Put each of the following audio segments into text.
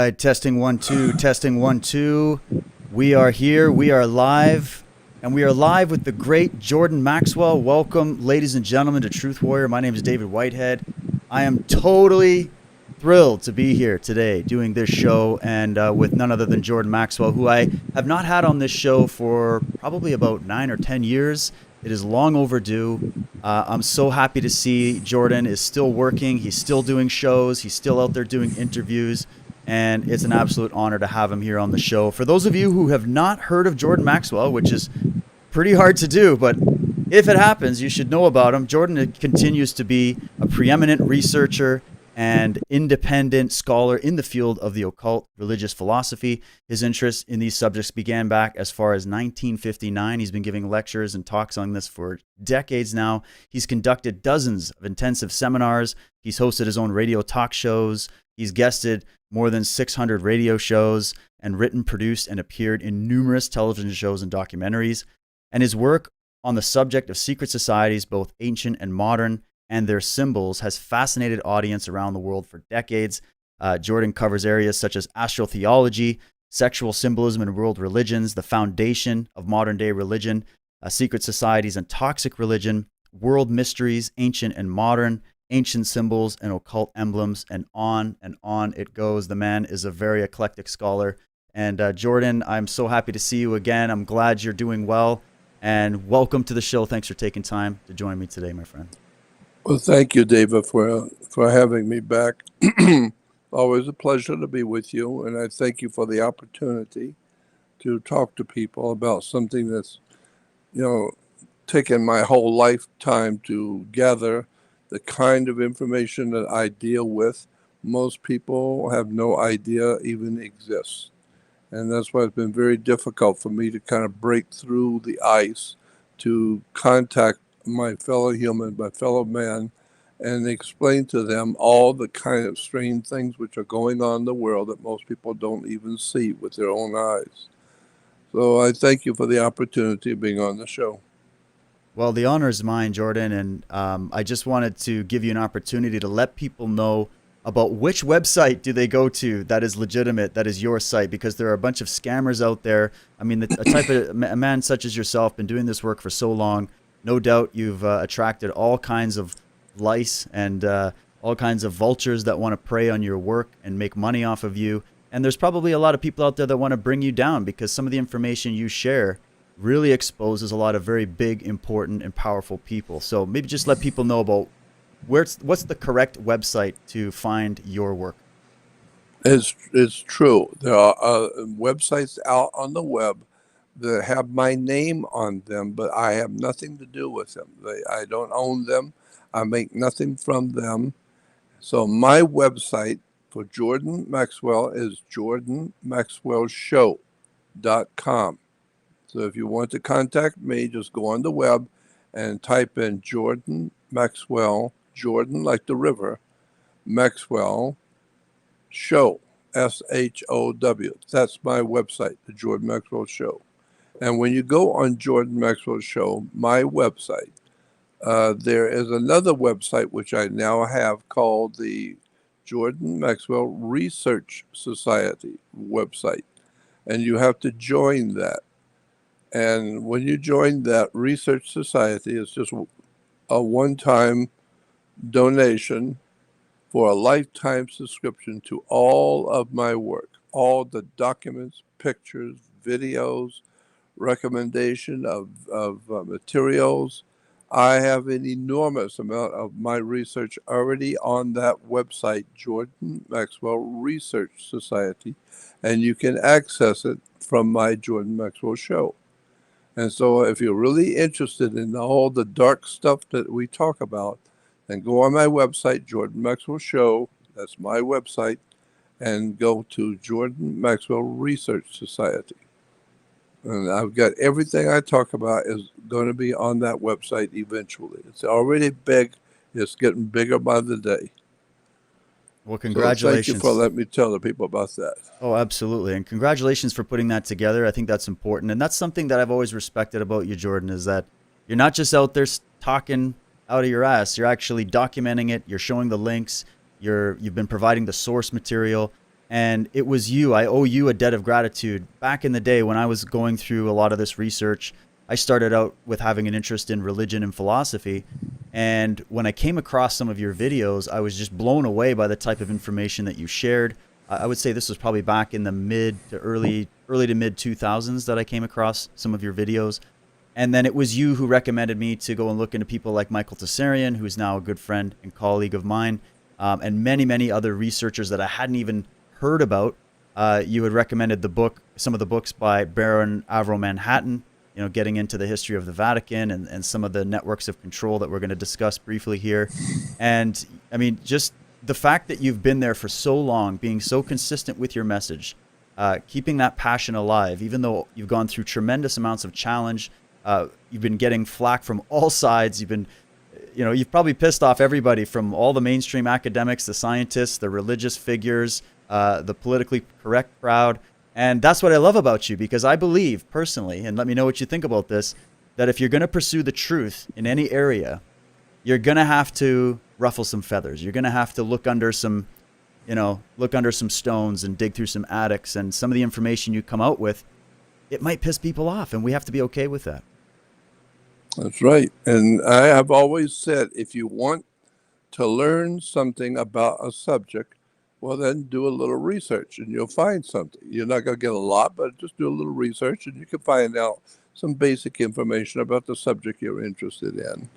right, testing 1 2, testing 1 2. We are here, we are live, and we are live with the great Jordan Maxwell. Welcome, ladies and gentlemen, to Truth Warrior. My name is David Whitehead. I am totally thrilled to be here today doing this show and with none other than Jordan Maxwell, who I have not had on this show for probably about 9 or 10 years. It is long overdue. I'm so happy to see Jordan is still working. He's still doing shows. He's still out there doing interviews. And it's an absolute honor to have him here on the show. For those of you who have not heard of Jordan Maxwell, which is pretty hard to do, but if it happens, you should know about him. Jordan continues to be a preeminent researcher and independent scholar in the field of the occult religious philosophy. His interest in these subjects began back as far as 1959. He's been giving lectures and talks on this for decades now. He's conducted dozens of intensive seminars. He's hosted his own radio talk shows. He's guested more than 600 radio shows and written, produced, and appeared in numerous television shows and documentaries. And his work on the subject of secret societies, both ancient and modern, and their symbols has fascinated audience around the world for decades. Jordan covers areas such as astrotheology, sexual symbolism in world religions, the foundation of modern-day religion, secret societies and toxic religion, world mysteries, ancient and modern, ancient symbols and occult emblems, and on it goes. The man is a very eclectic scholar. And Jordan, I'm so happy to see you again. I'm glad you're doing well. And welcome to the show. Thanks for taking time to join me today, my friend. Well, thank you, David, for having me back. Always a pleasure to be with you, and I thank you for the opportunity to talk to people about something that's, taken my whole lifetime to gather the kind of information that I deal with. Most people have no idea even exists, and that's why it's been very difficult for me to kind of break through the ice to contact my fellow human, my fellow man, and explain to them all the kind of strange things which are going on in the world that most people don't even see with their own eyes. So I thank you for the opportunity of being on the show. Well, the honor is mine, Jordan, and I just wanted to give you an opportunity to let people know about which website do they go to that is legitimate, that is your site, because there are a bunch of scammers out there. I mean, a man such as yourself, been doing this work for so long. No doubt you've attracted all kinds of lice and all kinds of vultures that want to prey on your work and make money off of you. And there's probably a lot of people out there that want to bring you down because some of the information you share really exposes a lot of very big, important, and powerful people. So maybe just let people know about what's the correct website to find your work. It's true. There are websites out on the web that have my name on them, but I have nothing to do with them. I don't own them. I make nothing from them. So my website for Jordan Maxwell is jordanmaxwellshow.com. So if you want to contact me, just go on the web and type in Jordan Maxwell, Jordan like the river, Maxwell Show, SHOW. That's my website, the Jordan Maxwell Show. And when you go on Jordan Maxwell Show, my website, there is another website which I now have called the Jordan Maxwell Research Society website. And you have to join that. And when you join that research society, it's just a one-time donation for a lifetime subscription to all of my work, all the documents, pictures, videos, recommendation of materials. I have an enormous amount of my research already on that website, Jordan Maxwell Research Society, and you can access it from my Jordan Maxwell Show. And so if you're really interested in all the dark stuff that we talk about, then go on my website, Jordan Maxwell Show, that's my website, and go to Jordan Maxwell Research Society. And I've got everything I talk about is going to be on that website eventually. It's already big. It's getting bigger by the day. Well, congratulations. So thank you for letting me tell the people about that. Oh, absolutely. And congratulations for putting that together. I think that's important. And that's something that I've always respected about you, Jordan, is that you're not just out there talking out of your ass. You're actually documenting it. You're showing the links. You've been providing the source material. And it was you. I owe you a debt of gratitude. Back in the day when I was going through a lot of this research, I started out with having an interest in religion and philosophy. And when I came across some of your videos, I was just blown away by the type of information that you shared. I would say this was probably back in the early to mid 2000s that I came across some of your videos. And then it was you who recommended me to go and look into people like Michael Tessarian, who's now a good friend and colleague of mine, and many, many other researchers that I hadn't even heard about. You had recommended some of the books by Baron Avro Manhattan, getting into the history of the Vatican and some of the networks of control that we're going to discuss briefly here. And I mean, just the fact that you've been there for so long, being so consistent with your message, keeping that passion alive, even though you've gone through tremendous amounts of challenge. You've been getting flack from all sides. You've probably pissed off everybody from all the mainstream academics, the scientists, the religious figures, the politically correct crowd. And that's what I love about you, because I believe personally, and let me know what you think about this, that if you're going to pursue the truth in any area, you're going to have to ruffle some feathers. You're going to have to look under some stones and dig through some attics, and some of the information you come out with, it might piss people off, and we have to be okay with that. That's right. And I have always said, if you want to learn something about a subject, well, then do a little research and you'll find something. You're not going to get a lot, but just do a little research and you can find out some basic information about the subject you're interested in.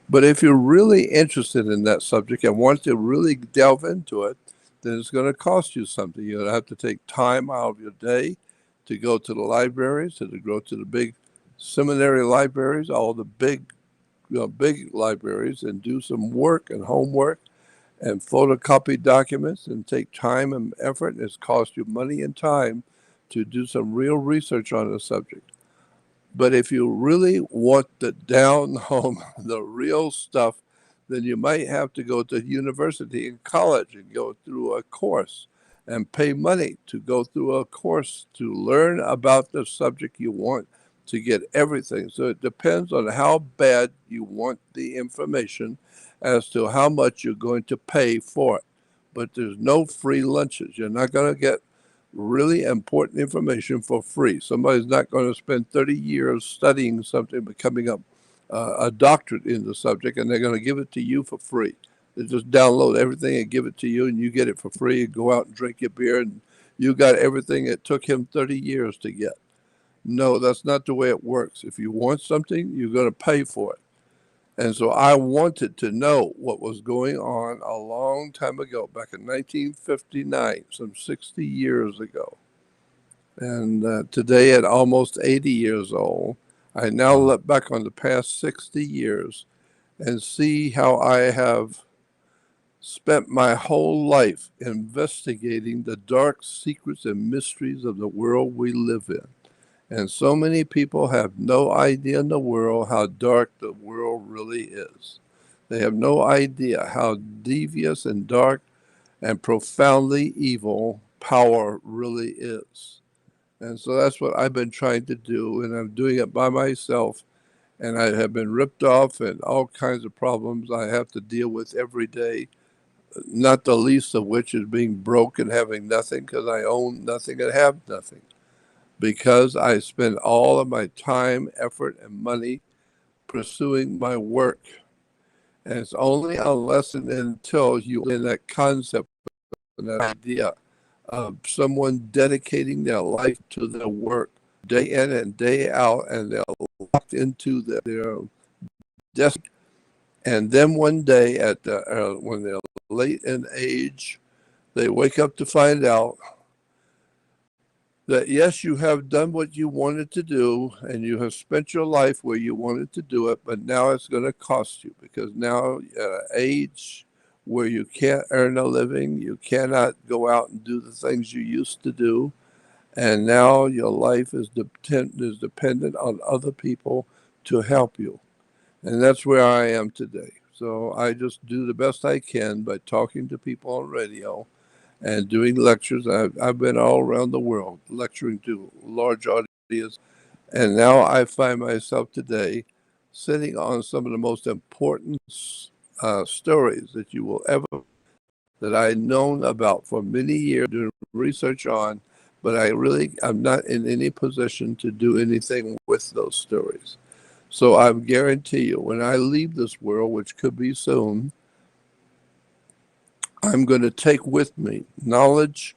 But if you're really interested in that subject and want to really delve into it, then it's going to cost you something. You're going to have to take time out of your day to go to the libraries, to go to the big seminary libraries, all the big libraries, and do some work and homework and photocopy documents and take time and effort. It's cost you money and time to do some real research on the subject. But if you really want the down home, the real stuff, then you might have to go to university and college and go through a course and pay money to go through a course to learn about the subject you want, to get everything. So it depends on how bad you want the information as to how much you're going to pay for it. But there's no free lunches. You're not going to get really important information for free. Somebody's not going to spend 30 years studying something, becoming a doctorate in the subject, and they're going to give it to you for free. They just download everything and give it to you, and you get it for free and go out and drink your beer, and you got everything it took him 30 years to get. No, that's not the way it works. If you want something, you're going to pay for it. And so I wanted to know what was going on a long time ago, back in 1959, some 60 years ago. And today, at almost 80 years old, I now look back on the past 60 years and see how I have spent my whole life investigating the dark secrets and mysteries of the world we live in. And so many people have no idea in the world how dark the world really is. They have no idea how devious and dark and profoundly evil power really is. And so that's what I've been trying to do, and I'm doing it by myself. And I have been ripped off, and all kinds of problems I have to deal with every day, not the least of which is being broke and having nothing, because I own nothing and have nothing, because I spend all of my time, effort, and money pursuing my work. And it's only unless and until you in that concept and that idea of someone dedicating their life to their work day in and day out, and they're locked into their desk. And then one day, when they're late in age, they wake up to find out that yes, you have done what you wanted to do and you have spent your life where you wanted to do it, but now it's going to cost you, because now at an age where you can't earn a living, you cannot go out and do the things you used to do, and now your life is dependent on other people to help you. And that's where I am today. So I just do the best I can by talking to people on radio and doing lectures. I've been all around the world lecturing to large audiences. And now I find myself today sitting on some of the most important stories that you will ever that I'd known about for many years, doing research on, but I'm not in any position to do anything with those stories. So I guarantee you, when I leave this world, which could be soon, I'm going to take with me knowledge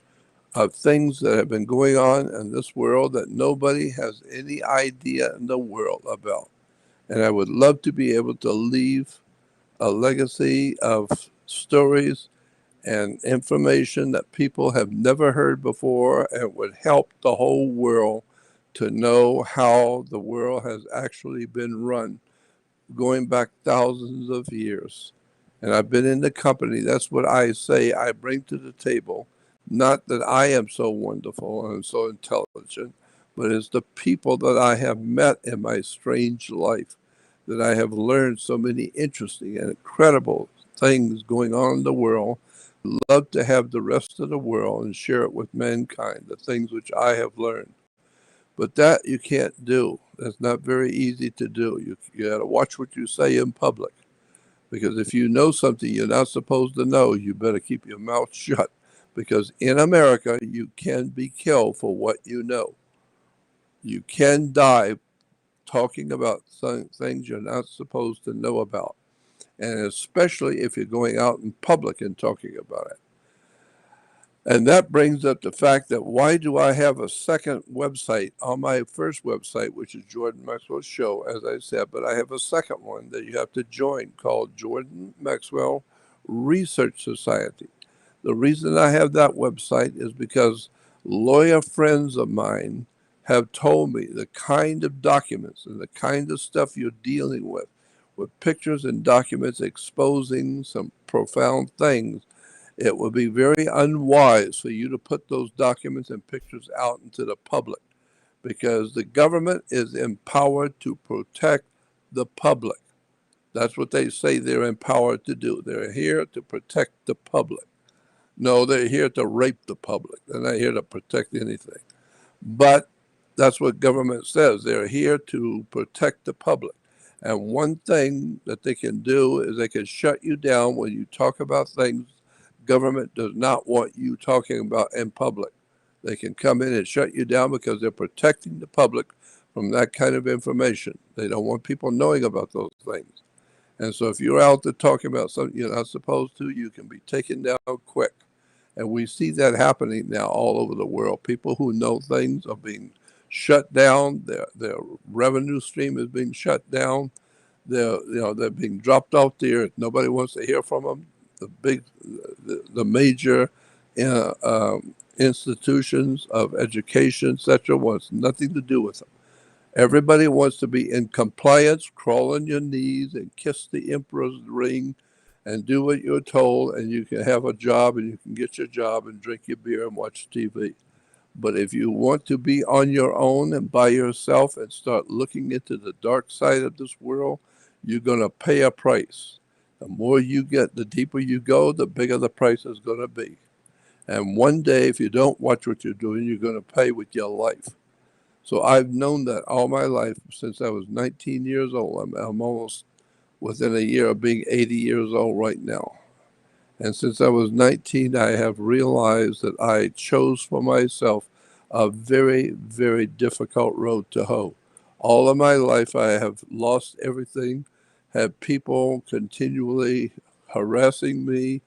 of things that have been going on in this world that nobody has any idea in the world about. And I would love to be able to leave a legacy of stories and information that people have never heard before and would help the whole world to know how the world has actually been run going back thousands of years. And I've been in the company. That's what I say I bring to the table. Not that I am so wonderful and so intelligent, but it's the people that I have met in my strange life, that I have learned so many interesting and incredible things going on in the world. Love to have the rest of the world and share it with mankind, the things which I have learned. But that you can't do. That's not very easy to do. You got to watch what you say in public. Because if you know something you're not supposed to know, you better keep your mouth shut. Because in America, you can be killed for what you know. You can die talking about things you're not supposed to know about. And especially if you're going out in public and talking about it. And that brings up the fact that why do I have a second website on my first website, which is Jordan Maxwell Show, as I said, but I have a second one that you have to join called Jordan Maxwell Research Society. The reason I have that website is because lawyer friends of mine have told me the kind of documents and the kind of stuff you're dealing with pictures and documents exposing some profound things, it would be very unwise for you to put those documents and pictures out into the public because the government is empowered to protect the public. That's what they say they're empowered to do. They're here to protect the public. No, they're here to rape the public. They're not here to protect anything. But that's what government says. They're here to protect the public. And one thing that they can do is they can shut you down when you talk about things government does not want you talking about in public. They can come in and shut you down because they're protecting the public from that kind of information. They don't want people knowing about those things. And so if you're out there talking about something you're not supposed to, you can be taken down quick. And we see that happening now all over the world. People who know things are being shut down. Their revenue stream is being shut down. They're being dropped off there. Nobody wants to hear from them. The major institutions of education, etc., wants nothing to do with them. Everybody wants to be in compliance, crawl on your knees and kiss the emperor's ring and do what you're told, and you can have a job and you can get your job and drink your beer and watch TV. But if you want to be on your own and by yourself and start looking into the dark side of this world, you're going to pay a price. The more you get, the deeper you go, the bigger the price is going to be. And one day, if you don't watch what you're doing, you're going to pay with your life. So I've known that all my life since I was 19 years old. I'm almost within a year of being 80 years old right now. And since I was 19, I have realized that I chose for myself a very, very difficult road to hoe. All of my life, I have lost everything, had people continually harassing me,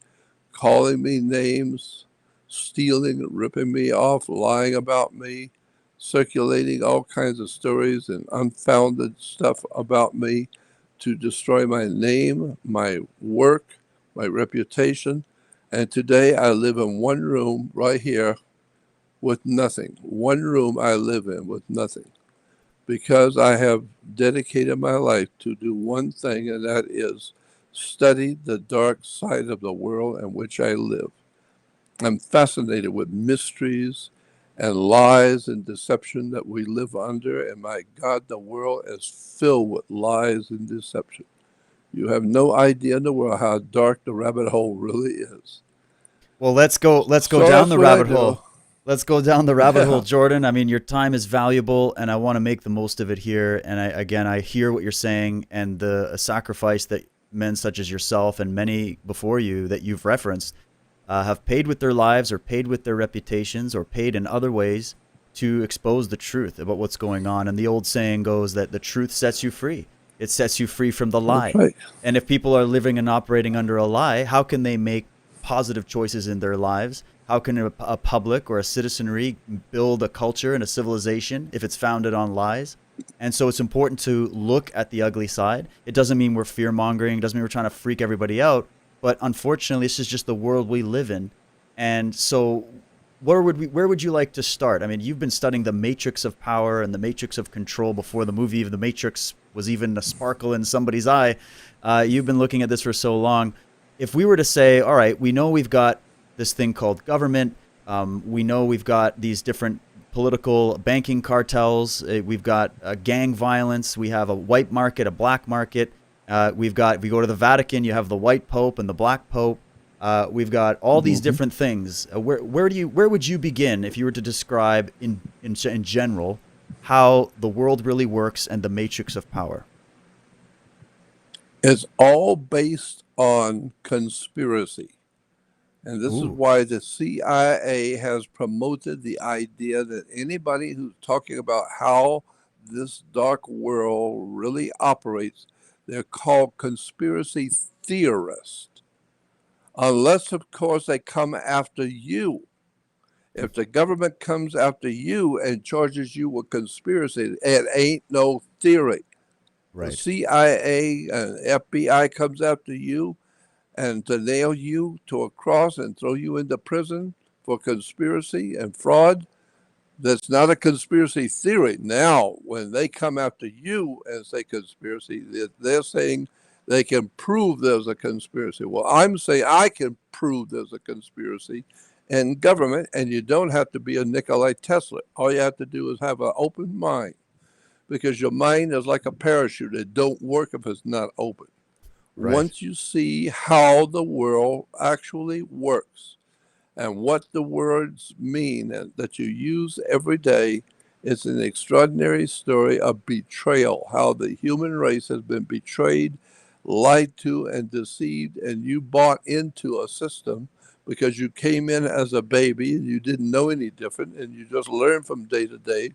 calling me names, stealing, ripping me off, lying about me, circulating all kinds of stories and unfounded stuff about me to destroy my name, my work, my reputation. And today I live in one room right here with nothing. One room I live in with nothing because I have dedicated my life to do one thing, and that is study the dark side of the world in which I live. I'm fascinated with mysteries and lies and deception that we live under. And my God, the world is filled with lies and deception. You have no idea in the world how dark the rabbit hole really is. Well, let's go So down that's the what I rabbit do. hole. Let's go down the rabbit hole, Yeah. Jordan. I mean, your time is valuable, and I want to make the most of it here. And I hear what you're saying, and the sacrifice that men such as yourself and many before you that you've referenced have paid with their lives or paid with their reputations or paid in other ways to expose the truth about what's going on. And the old saying goes that the truth sets you free. It sets you free from the That's lie. right. And if people are living and operating under a lie, how can they make positive choices in their lives? How can a public or a citizenry build a culture and a civilization if it's founded on lies? And so it's important to look at the ugly side. It doesn't mean we're fear mongering. It doesn't mean we're trying to freak everybody out. But unfortunately, this is just the world we live in. And so, where would you like to start? I mean, you've been studying the matrix of power and the matrix of control before the movie The Matrix was even a sparkle in somebody's eye. You've been looking at this for so long. If we were to say, all right, we know we've got this thing called government. We know we've got these different political banking cartels. We've got gang violence. We have a white market, a black market. We've got, if we go to the Vatican, you have the white pope and the black pope. We've got all these Mm-hmm. different things. Where would you begin if you were to describe in general how the world really works and the matrix of power? It's all based on conspiracy. And this is Ooh, why the CIA has promoted the idea that anybody who's talking about how this dark world really operates, they're called conspiracy theorists. Unless, of course, they come after you. If the government comes after you and charges you with conspiracy, it ain't no theory. The right. CIA and FBI comes after you and to nail you to a cross and throw you into prison for conspiracy and fraud, that's not a conspiracy theory. Now, when they come after you and say conspiracy, they're saying they can prove there's a conspiracy. Well, I'm saying I can prove there's a conspiracy in government, and you don't have to be a Nikola Tesla. All you have to do is have an open mind, because your mind is like a parachute. It don't work if it's not open. Right. Once you see how the world actually works and what the words mean and that you use every day, it's an extraordinary story of betrayal, how the human race has been betrayed, lied to, and deceived, and you bought into a system because you came in as a baby and you didn't know any different, and you just learned from day to day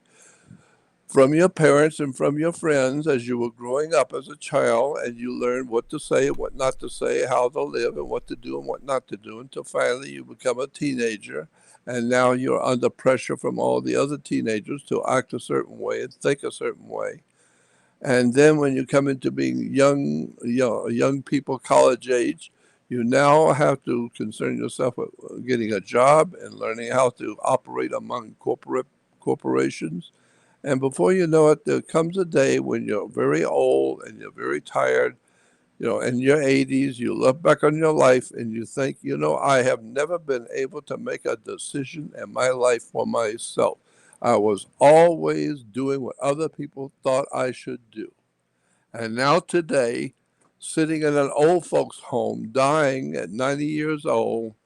from your parents and from your friends as you were growing up as a child, and you learned what to say and what not to say, how to live and what to do and what not to do, until finally you become a teenager, and now you're under pressure from all the other teenagers to act a certain way and think a certain way. And then when you come into being young people, college age, you now have to concern yourself with getting a job and learning how to operate among corporations, and before you know it, there comes a day when you're very old and you're very tired, in your 80s, you look back on your life and you think, I have never been able to make a decision in my life for myself. I was always doing what other people thought I should do. And now today, sitting in an old folks' home, dying at 90 years old,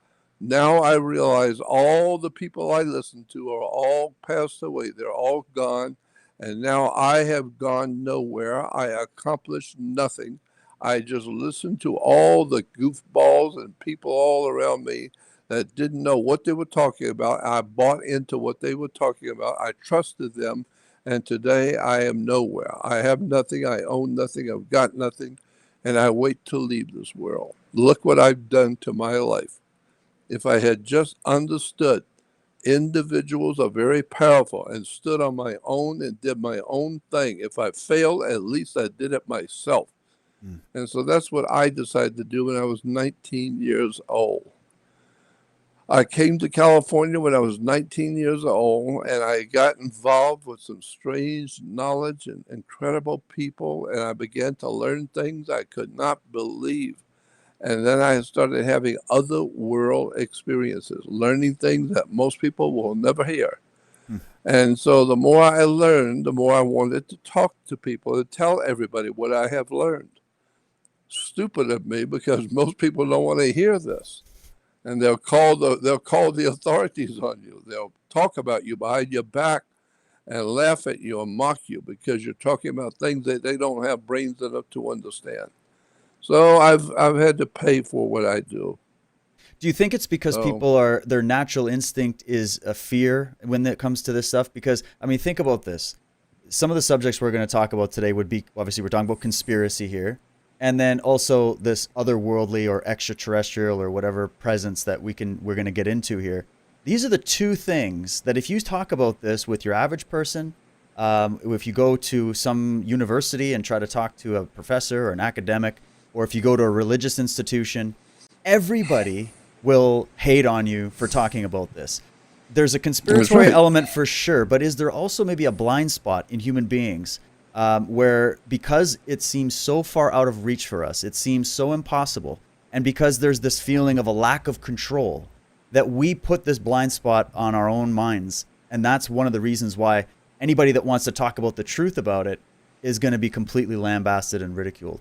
now I realize all the people I listened to are all passed away. They're all gone. And now I have gone nowhere. I accomplished nothing. I just listened to all the goofballs and people all around me that didn't know what they were talking about. I bought into what they were talking about. I trusted them. And today I am nowhere. I have nothing. I own nothing. I've got nothing. And I wait to leave this world. Look what I've done to my life. If I had just understood individuals are very powerful and stood on my own and did my own thing. If I failed, at least I did it myself. Mm. And so that's what I decided to do when I was 19 years old. I came to California when I was 19 years old, and I got involved with some strange knowledge and incredible people, and I began to learn things I could not believe. And then I started having other world experiences, learning things that most people will never hear. Mm. And so the more I learned, the more I wanted to talk to people and tell everybody what I have learned. Stupid of me, because most people don't want to hear this. And they'll call the authorities on you. They'll talk about you behind your back and laugh at you and mock you because you're talking about things that they don't have brains enough to understand. So I've had to pay for what I do. Do you think it's because So people are, their natural instinct is a fear when it comes to this stuff? Because, I mean, think about this. Some of the subjects we're going to talk about today would be, obviously, we're talking about conspiracy here. And then also this otherworldly or extraterrestrial or whatever presence that we're going to get into here. These are the two things that if you talk about this with your average person, if you go to some university and try to talk to a professor or an academic, or if you go to a religious institution, everybody will hate on you for talking about this. There's a that's conspiratorial right. element for sure, but is there also maybe a blind spot in human beings where because it seems so far out of reach for us, it seems so impossible, and because there's this feeling of a lack of control, that we put this blind spot on our own minds, and that's one of the reasons why anybody that wants to talk about the truth about it is going to be completely lambasted and ridiculed.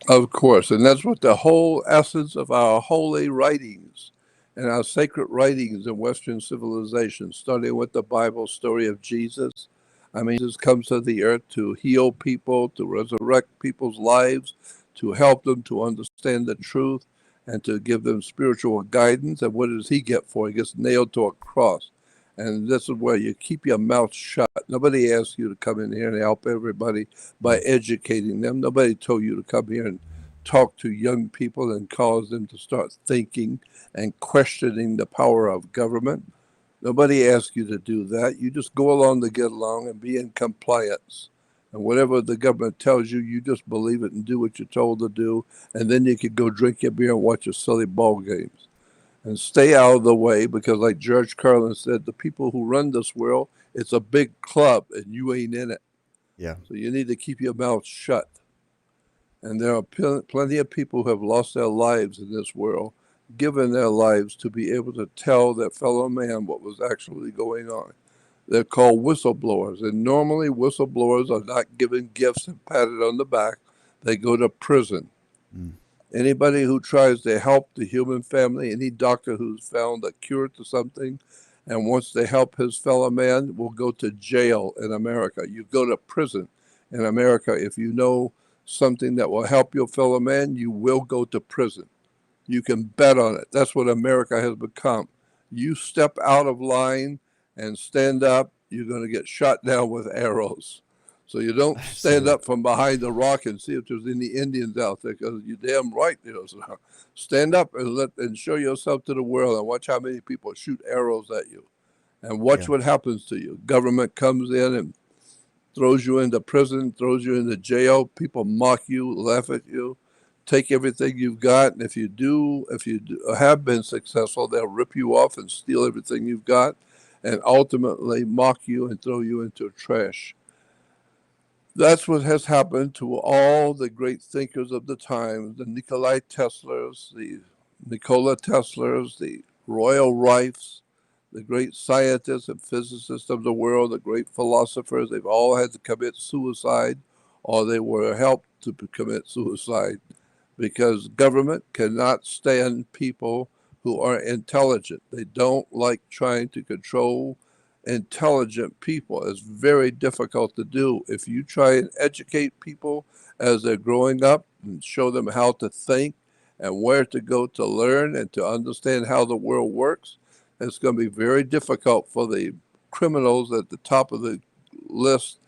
Of course, and that's what the whole essence of our holy writings and our sacred writings in Western civilization, starting with the Bible story of Jesus. I mean, Jesus comes to the earth to heal people, to resurrect people's lives, to help them to understand the truth, and to give them spiritual guidance. And what does he get for? He gets nailed to a cross. And this is where you keep your mouth shut. Nobody asked you to come in here and help everybody by educating them. Nobody told you to come here and talk to young people and cause them to start thinking and questioning the power of government. Nobody asked you to do that. You just go along to get along and be in compliance. And whatever the government tells you, you just believe it and do what you're told to do. And then you can go drink your beer and watch your silly ball games. And stay out of the way because, like George Carlin said, the people who run this world, it's a big club and you ain't in it. Yeah. So you need to keep your mouth shut. And there are plenty of people who have lost their lives in this world, given their lives to be able to tell their fellow man what was actually going on. They're called whistleblowers. And normally, whistleblowers are not given gifts and patted on the back, they go to prison. Mm. Anybody who tries to help the human family, any doctor who's found a cure to something and wants to help his fellow man will go to jail in America. You go to prison in America. If you know something that will help your fellow man, you will go to prison. You can bet on it. That's what America has become. You step out of line and stand up, you're going to get shot down with arrows. So you don't stand Absolutely. up from behind a rock and see if there's any Indians out there, because you're damn right. So stand up and show yourself to the world and watch how many people shoot arrows at you, and watch Yeah. what happens to you. Government comes in and throws you into prison, throws you into jail. People mock you, laugh at you, take everything you've got. And if you have been successful, they'll rip you off and steal everything you've got, and ultimately mock you and throw you into trash. That's what has happened to all the great thinkers of the time, the Nikola Teslas, the Royal Rifes, the great scientists and physicists of the world, the great philosophers. They've all had to commit suicide, or they were helped to commit suicide, because government cannot stand people who are intelligent. They don't like trying to control intelligent people. It's very difficult to do. If you try and educate people as they're growing up and show them how to think and where to go to learn and to understand how the world works, it's going to be very difficult for the criminals at the top of the list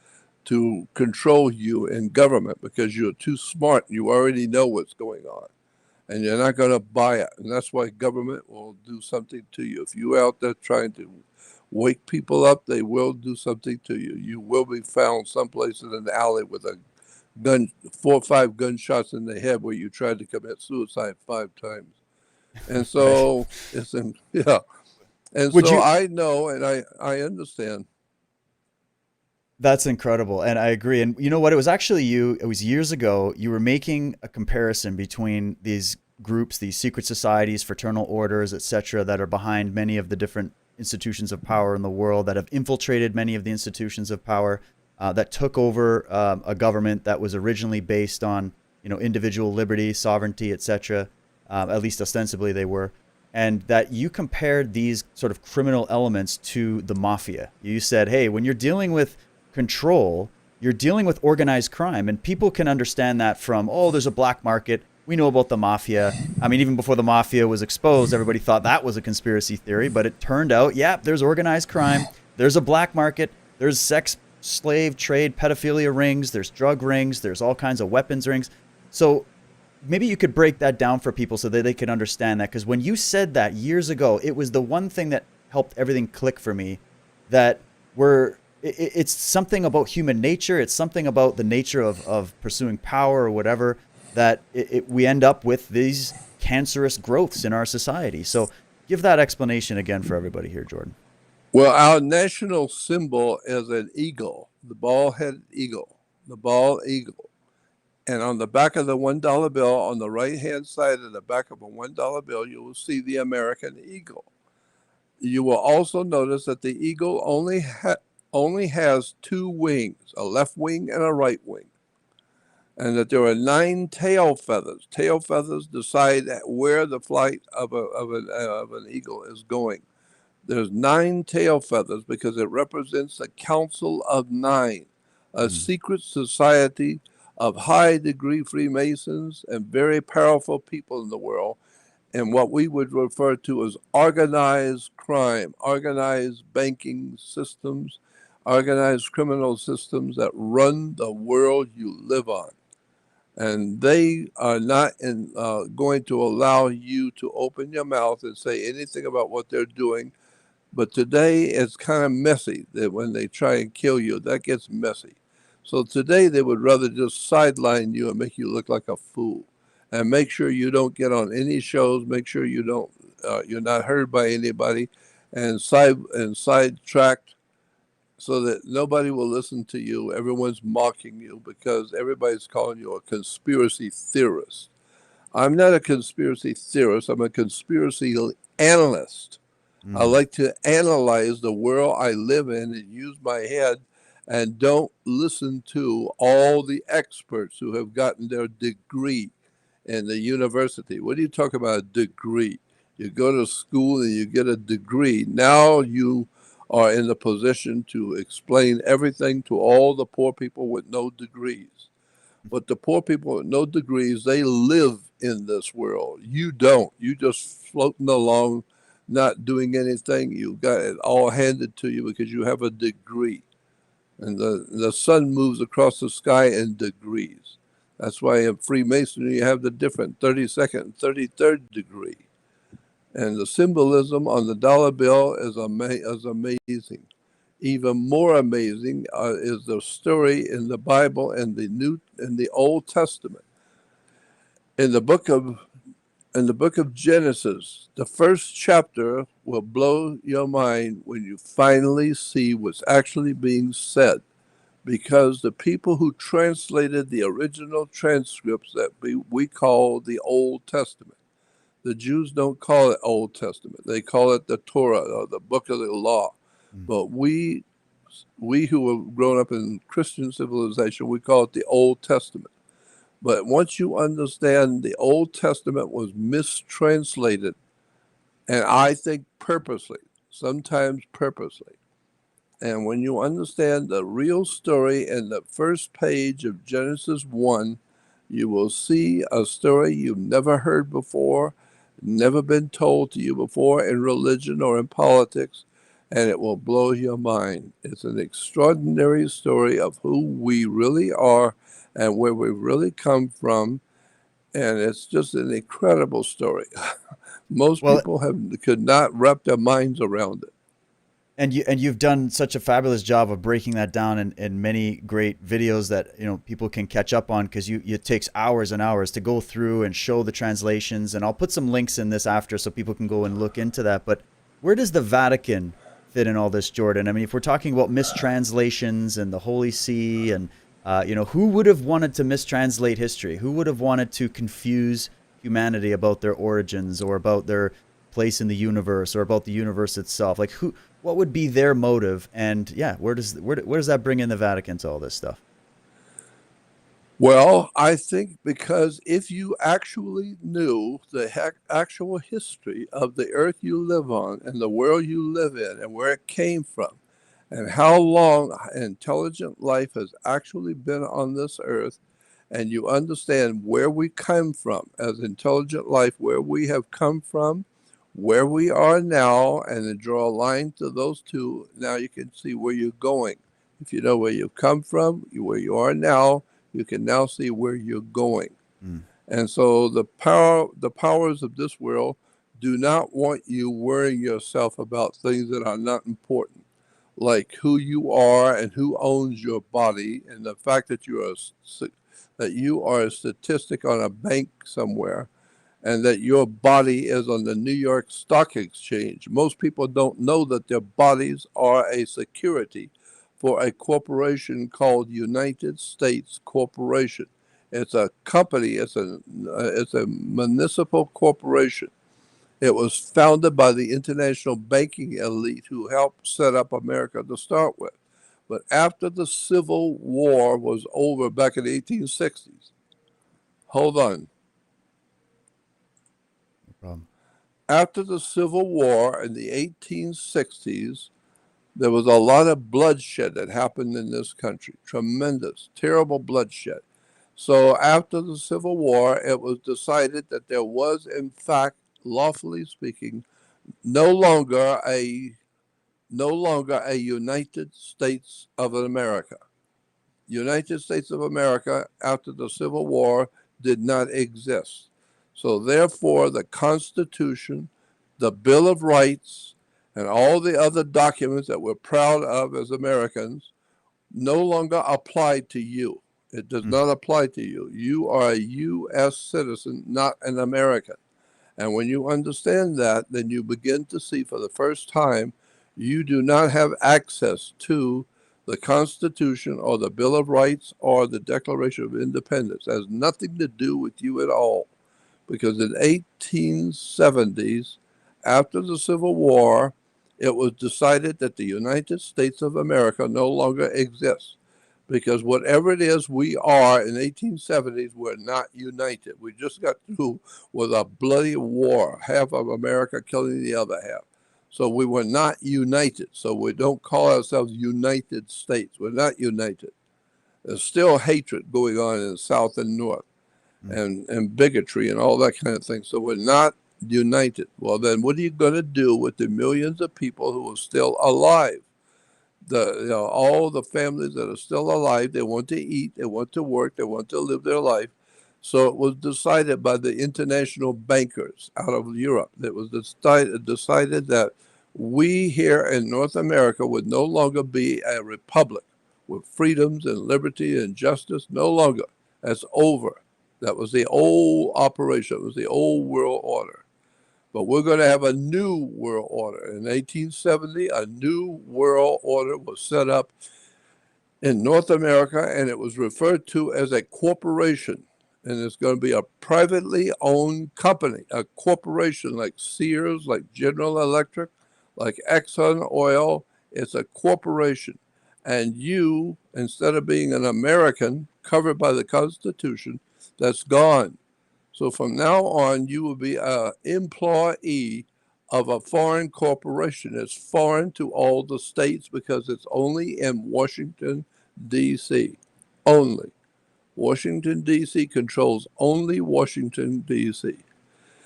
to control you in government, because you're too smart. You already know what's going on and you're not going to buy it. And that's why government will do something to you. If you're out there trying to wake people up, they will do something to you. You will be found someplace in an alley with a gun, 4 or 5 gunshots in the head, where you tried to commit suicide 5 times. And Right. so yeah. And Would so you, I know, and I understand. That's incredible. And I agree. And you know what? It was actually you, it was years ago, you were making a comparison between these groups, these secret societies, fraternal orders, etc., that are behind many of the different institutions of power in the world, that have infiltrated many of the institutions of power, that took over a government that was originally based on, individual liberty, sovereignty, etc. At least ostensibly they were. And that you compared these sort of criminal elements to the mafia. You said, hey, when you're dealing with control, you're dealing with organized crime, and people can understand that from, oh, there's a black market. we know about the mafia. I mean, even before the mafia was exposed, everybody thought that was a conspiracy theory, but it turned out, yeah, there's organized crime, there's a black market, there's sex slave trade, pedophilia rings, there's drug rings, there's all kinds of weapons rings. So maybe you could break that down for people so that they could understand that. Because when you said that years ago, it was the one thing that helped everything click for me. That it's something about human nature. It's something about the nature of pursuing power or whatever that we end up with these cancerous growths in our society. So give that explanation again for everybody here, Jordan. Well, our national symbol is an eagle, the bald-headed eagle, the bald eagle. And on the back of the $1 bill, on the right-hand side of the back of a $1 bill, you will see the American eagle. You will also notice that the eagle only has two wings, a left wing and a right wing, and that there are 9 tail feathers. Tail feathers decide where the flight of an eagle is going. There's 9 tail feathers because it represents the Council of Nine, a Mm. secret society of high degree Freemasons and very powerful people in the world, and what we would refer to as organized crime, organized banking systems, organized criminal systems that run the world you live on. And they are not going to allow you to open your mouth and say anything about what they're doing. But today it's kind of messy that when they try and kill you, that gets messy. So today they would rather just sideline you and make you look like a fool, and make sure you don't get on any shows. Make sure you're not heard by anybody, and sidetracked so that nobody will listen to you. Everyone's mocking you because everybody's calling you a conspiracy theorist. I'm not a conspiracy theorist. I'm a conspiracy analyst. I Mm. like to analyze the world I live in and use my head, and don't listen to all the experts who have gotten their degree in the university. What do you talk about a degree? You go to school and you get a degree. Now you are in the position to explain everything to all the poor people with no degrees. But the poor people with no degrees, they live in this world. You don't. You just floating along, not doing anything. You got it all handed to you because you have a degree. And the sun moves across the sky in degrees. That's why in Freemasonry you have the different 32nd and 33rd degree. And the symbolism on the dollar bill is amazing. Even more amazing is the story in the Bible and the Old Testament. In the book of Genesis, the first chapter will blow your mind when you finally see what's actually being said, because the people who translated the original transcripts that we call the Old Testament, the Jews don't call it Old Testament. They call it the Torah, or the book of the law. Mm. But we who have grown up in Christian civilization, we call it the Old Testament. But once you understand the Old Testament was mistranslated, and I think purposely, sometimes purposely. And when you understand the real story in the first page of Genesis 1, you will see a story you've never heard before, never been told to you before in religion or in politics, and it will blow your mind. It's an extraordinary story of who we really are and where we really come from, and it's just an incredible story. Most Well, people could not wrap their minds around it. and you've done such a fabulous job of breaking that down in many great videos that people can catch up on, because it takes hours and hours to go through and show the translations. And I'll put some links in this after so people can go and look into that. But where does the Vatican fit in all this, Jordan? I mean, if we're talking about mistranslations and the Holy See, and who would have wanted to mistranslate history? Who would have wanted to confuse humanity about their origins, or about their place in the universe, or about the universe itself? Like, what would be their motive? And yeah, where does that bring in the Vatican to all this stuff? Well, I think because if you actually knew the actual history of the earth you live on and the world you live in and where it came from and how long intelligent life has actually been on this earth, and you understand where we come from as intelligent life, where we have come from, where we are now, and then draw a line to those two, now you can see where you're going. If you know where you've come from, where you are now, you can now see where you're going. Mm. And so the powers of this world do not want you worrying yourself about things that are not important, like who you are and who owns your body, and the fact that you are a statistic on a bank somewhere, and that your body is on the New York Stock Exchange. Most people don't know that their bodies are a security for a corporation called United States Corporation. It's a company, it's a municipal corporation. It was founded by the international banking elite who helped set up America to start with. But after the Civil War was over back in the 1860s, hold on. No problem. After the Civil War in the 1860s, there was a lot of bloodshed that happened in this country. Tremendous, terrible bloodshed. So after the Civil War, it was decided that there was, in fact, lawfully speaking, no longer a United States of America. United States of America after the Civil War did not exist. So therefore, the Constitution, the Bill of Rights, and all the other documents that we're proud of as Americans no longer apply to you. It does Mm. not apply to you. You are a U.S. citizen, not an American. And when you understand that, then you begin to see for the first time you do not have access to the Constitution or the Bill of Rights or the Declaration of Independence. It has nothing to do with you at all. Because in 1870s, after the Civil War, it was decided that the United States of America no longer exists, because whatever it is we are in 1870s, we're not united. We just got through with a bloody war, half of America killing the other half. So we were not united. So we don't call ourselves United States. We're not united. There's still hatred going on in the South and North, Mm. and bigotry and all that kind of thing. So we're not united. Well, then what are you going to do with the millions of people who are still alive? All the families that are still alive, they want to eat, they want to work, they want to live their life. So it was decided by the international bankers out of Europe. It was decided that we here in North America would no longer be a republic with freedoms and liberty and justice. No longer. That's over. That was the old operation. It was the old world order. But we're going to have a new world order. In 1870, a new world order was set up in North America, and it was referred to as a corporation. And it's going to be a privately owned company, a corporation like Sears, like General Electric, like Exxon Oil. It's a corporation. And you, instead of being an American covered by the Constitution, that's gone. So from now on, you will be an employee of a foreign corporation. It's foreign to all the states because it's only in Washington, D.C. Only. Washington, D.C. controls only Washington, D.C.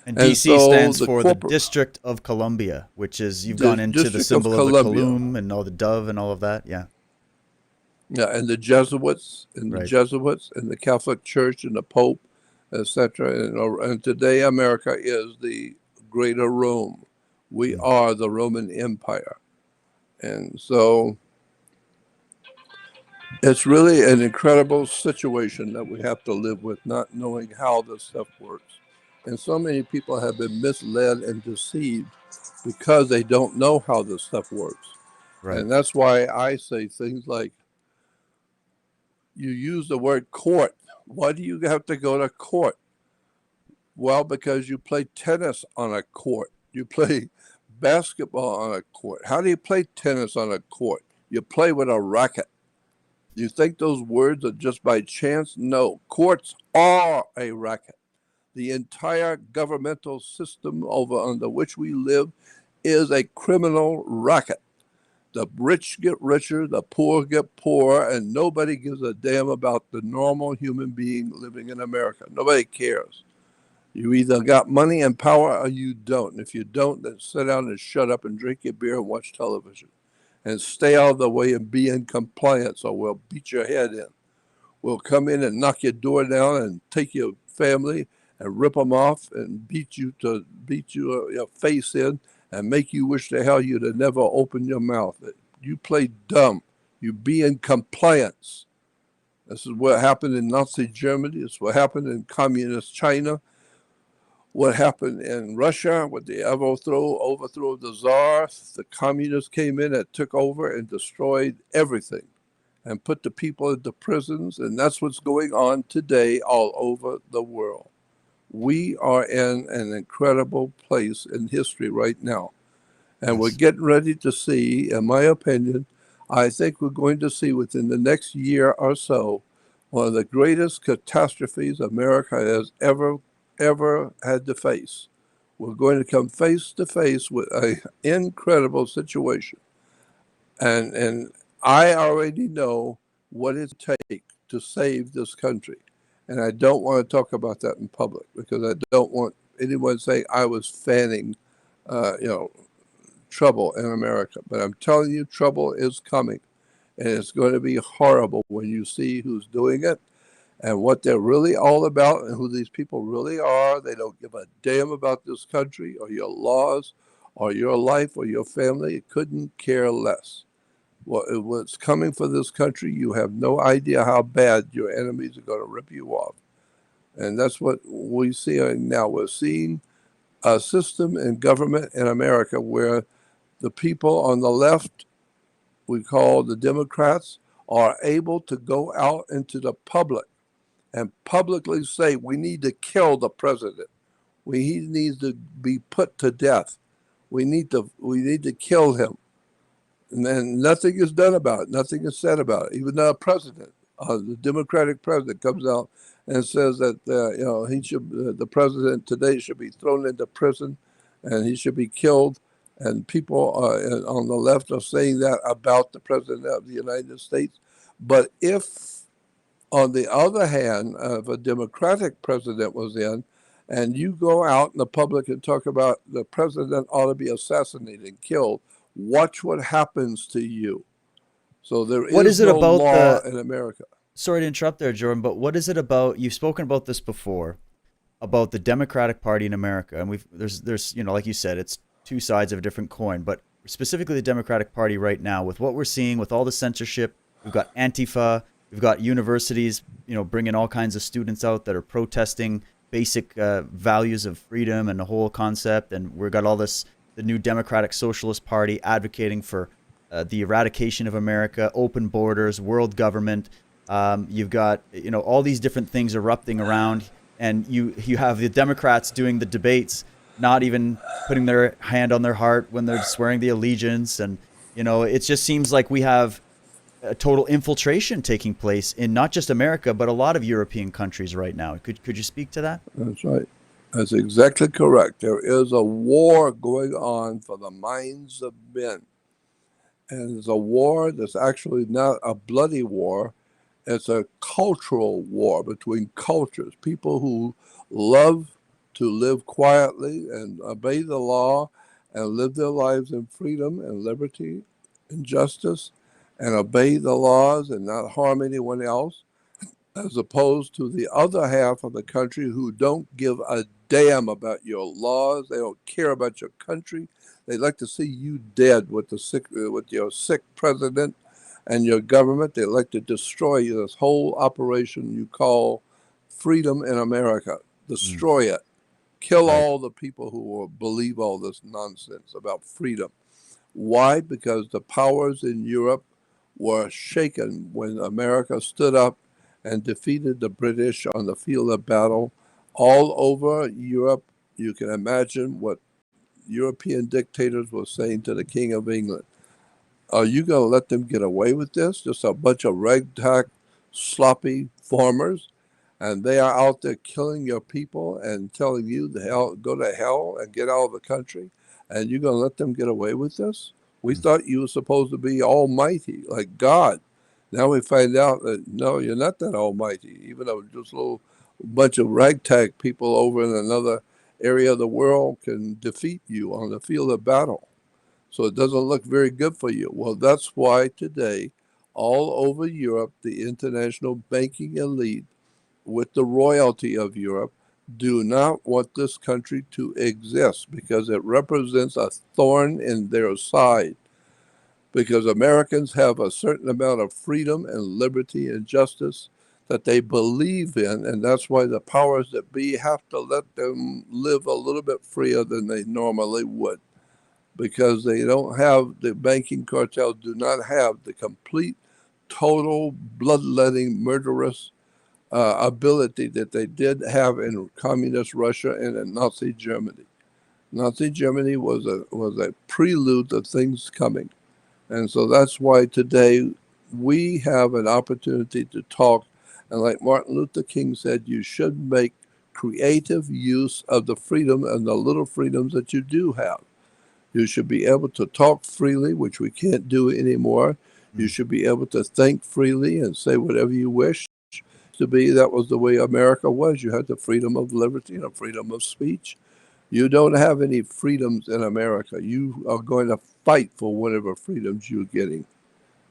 And And DC so stands the for the District of Columbia, which is, you've gone into the District of symbol of the Columbia, Column and all the dove and all of that. Yeah. yeah, and the Jesuits, Right. and the Catholic Church, and the Pope, etc. And today, America is the Greater Rome. We Mm. are the Roman Empire, and so it's really an incredible situation that we have to live with, not knowing how this stuff works. And so many people have been misled and deceived because they don't know how this stuff works. Right. And that's why I say things like, you use the word court. Why do you have to go to court? Well, because you play tennis on a court. You play basketball on a court. How do you play tennis on a court? You play with a racket. You think those words are just by chance? No. Courts are a racket. The entire governmental system under which we live is a criminal racket. The rich get richer, the poor get poorer, and nobody gives a damn about the normal human being living in America. Nobody cares. You either got money and power or you don't. And if you don't, then sit down and shut up and drink your beer and watch television. And stay out of the way and be in compliance or we'll beat your head in. We'll come in and knock your door down and take your family and rip them off and beat your face in and make you wish to hell you'd have never opened your mouth. You play dumb. You be in compliance. This is what happened in Nazi Germany. It's what happened in communist China. What happened in Russia with the overthrow of the Tsar. The communists came in and took over and destroyed everything and put the people into prisons. And that's what's going on today all over the world. We are in an incredible place in history right now. And we're getting ready to see, in my opinion, I think we're going to see within the next year or so, one of the greatest catastrophes America has ever had to face. We're going to come face to face with an incredible situation. And I already know what it takes to save this country. And I don't want to talk about that in public because I don't want anyone saying I was fanning, trouble in America. But I'm telling you, trouble is coming. And it's going to be horrible when you see who's doing it and what they're really all about and who these people really are. They don't give a damn about this country or your laws or your life or your family. It couldn't care less. What's coming for this country, you have no idea how bad your enemies are going to rip you off. And that's what we see now. We're seeing a system in government in America where the people on the left, we call the Democrats, are able to go out into the public and publicly say, we need to kill the president. He needs to be put to death. We need to kill him. And then nothing is done about it. Nothing is said about it. Even the president, the Democratic president, comes out and says that the president today should be thrown into prison, and he should be killed. And people on the left are saying that about the president of the United States. But if, on the other hand, if a Democratic president was in, and you go out in the public and talk about the president ought to be assassinated and killed, watch what happens to you. So there What is is it no about law the, in America. sorry to interrupt there, Jordan, but what is it about, you've spoken about this before, about the Democratic Party in America, and there's like you said, it's two sides of a different coin, but specifically the Democratic Party right now, with what we're seeing with all the censorship, we've got Antifa, we've got universities, bringing all kinds of students out that are protesting basic values of freedom and the whole concept, and we've got all this, the new Democratic Socialist Party advocating for the eradication of America, open borders, world government. You've got all these different things erupting around, and you have the Democrats doing the debates, not even putting their hand on their heart when they're swearing the allegiance, and it just seems like we have a total infiltration taking place in not just America but a lot of European countries right now. Could you speak to that? That's right. That's exactly correct. There is a war going on for the minds of men. And it's a war that's actually not a bloody war. It's a cultural war between cultures, people who love to live quietly and obey the law and live their lives in freedom and liberty and justice and obey the laws and not harm anyone else, as opposed to the other half of the country who don't give a damn about your laws. They don't care about your country. They'd like to see you dead with your sick president and your government. They'd like to destroy this whole operation you call freedom in America. Destroy it. Kill Right. all the people who will believe all this nonsense about freedom. Why? Because the powers in Europe were shaken when America stood up and defeated the British on the field of battle. All over Europe, you can imagine what European dictators were saying to the King of England. Are you going to let them get away with this? Just a bunch of ragtag, sloppy farmers, and they are out there killing your people and telling you to hell, go to hell and get out of the country, and you're going to let them get away with this? We thought you were supposed to be almighty, like God. Now we find out that no, you're not that almighty. Even though just a little bunch of ragtag people over in another area of the world can defeat you on the field of battle. So it doesn't look very good for you. Well, that's why today, all over Europe, the international banking elite with the royalty of Europe do not want this country to exist because it represents a thorn in their side. Because Americans have a certain amount of freedom and liberty and justice that they believe in, and that's why the powers that be have to let them live a little bit freer than they normally would. Because they don't have, the banking cartels do not have the complete, total, bloodletting, murderous ability that they did have in communist Russia and in Nazi Germany. Nazi Germany was a prelude to things coming. And so that's why today we have an opportunity to talk. And like Martin Luther King said, you should make creative use of the freedom and the little freedoms that you do have. You should be able to talk freely, which we can't do anymore. You should be able to think freely and say whatever you wish to be. That was the way America was. You had the freedom of liberty and the freedom of speech. You don't have any freedoms in America. You are going to fight for whatever freedoms you're getting.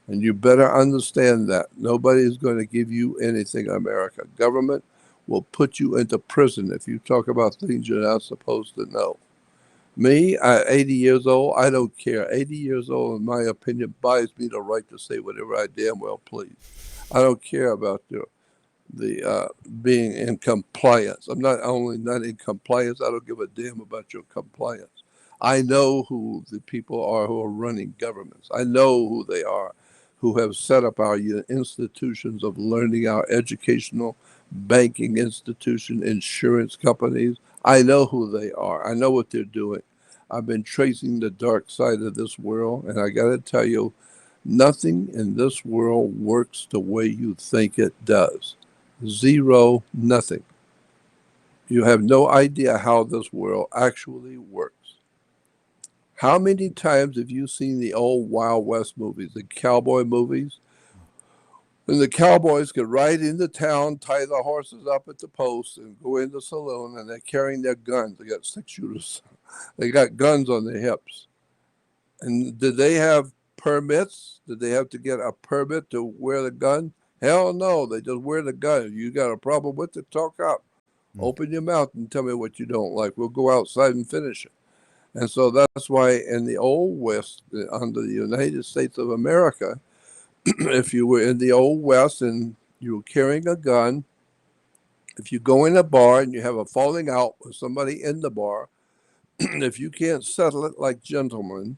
And you better understand that. Nobody is going to give you anything in America. Government will put you into prison if you talk about things you're not supposed to know. Me, at 80 years old, I don't care. 80 years old, in my opinion, buys me the right to say whatever I damn well please. I don't care about the being in compliance. I'm not only not in compliance, I don't give a damn about your compliance. I know who the people are who are running governments. I know who they are, who have set up our institutions of learning, our educational, banking institution, insurance companies. I know who they are. I know what they're doing. I've been tracing the dark side of this world, and I got to tell you, nothing in this world works the way you think it does. Zero, nothing. You have no idea how this world actually works. How many times have you seen the old Wild West movies, the cowboy movies? And the cowboys could ride into town, tie the horses up at the post, and go in the saloon, and they're carrying their guns. They got six shooters. They got guns on their hips. And did they have permits? Did they have to get a permit to wear the gun? Hell no. They just wear the gun. You got a problem with it? Talk up. Open your mouth and tell me what you don't like. We'll go outside and finish it. And so that's why in the Old West, under the United States of America, if you were in the Old West and you were carrying a gun, if you go in a bar and you have a falling out with somebody in the bar, if you can't settle it like gentlemen,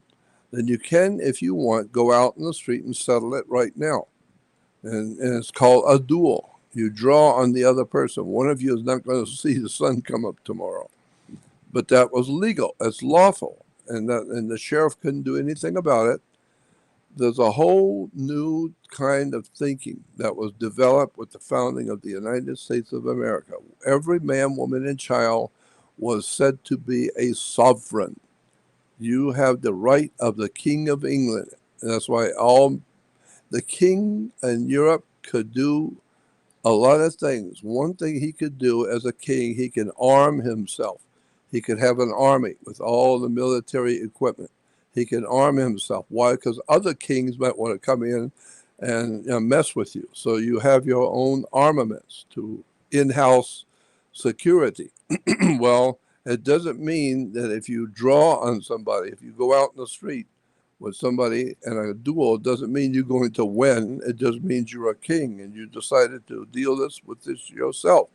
then you can, if you want, go out in the street and settle it right now. And it's called a duel. You draw on the other person. One of you is not going to see the sun come up tomorrow. But that was legal. It's lawful. And the sheriff couldn't do anything about it. There's a whole new kind of thinking that was developed with the founding of the United States of America. Every man, woman, and child was said to be a sovereign. You have the right of the King of England. And that's why all the king in Europe could do a lot of things. One thing he could do as a king, he can arm himself. He could have an army with all the military equipment. He can arm himself. Why? Because other kings might want to come in and mess with you. So you have your own armaments to in-house security. Well, it doesn't mean that if you draw on somebody, if you go out in the street with somebody in a duel, it doesn't mean you're going to win. It just means you're a king and you decided to deal with this yourself.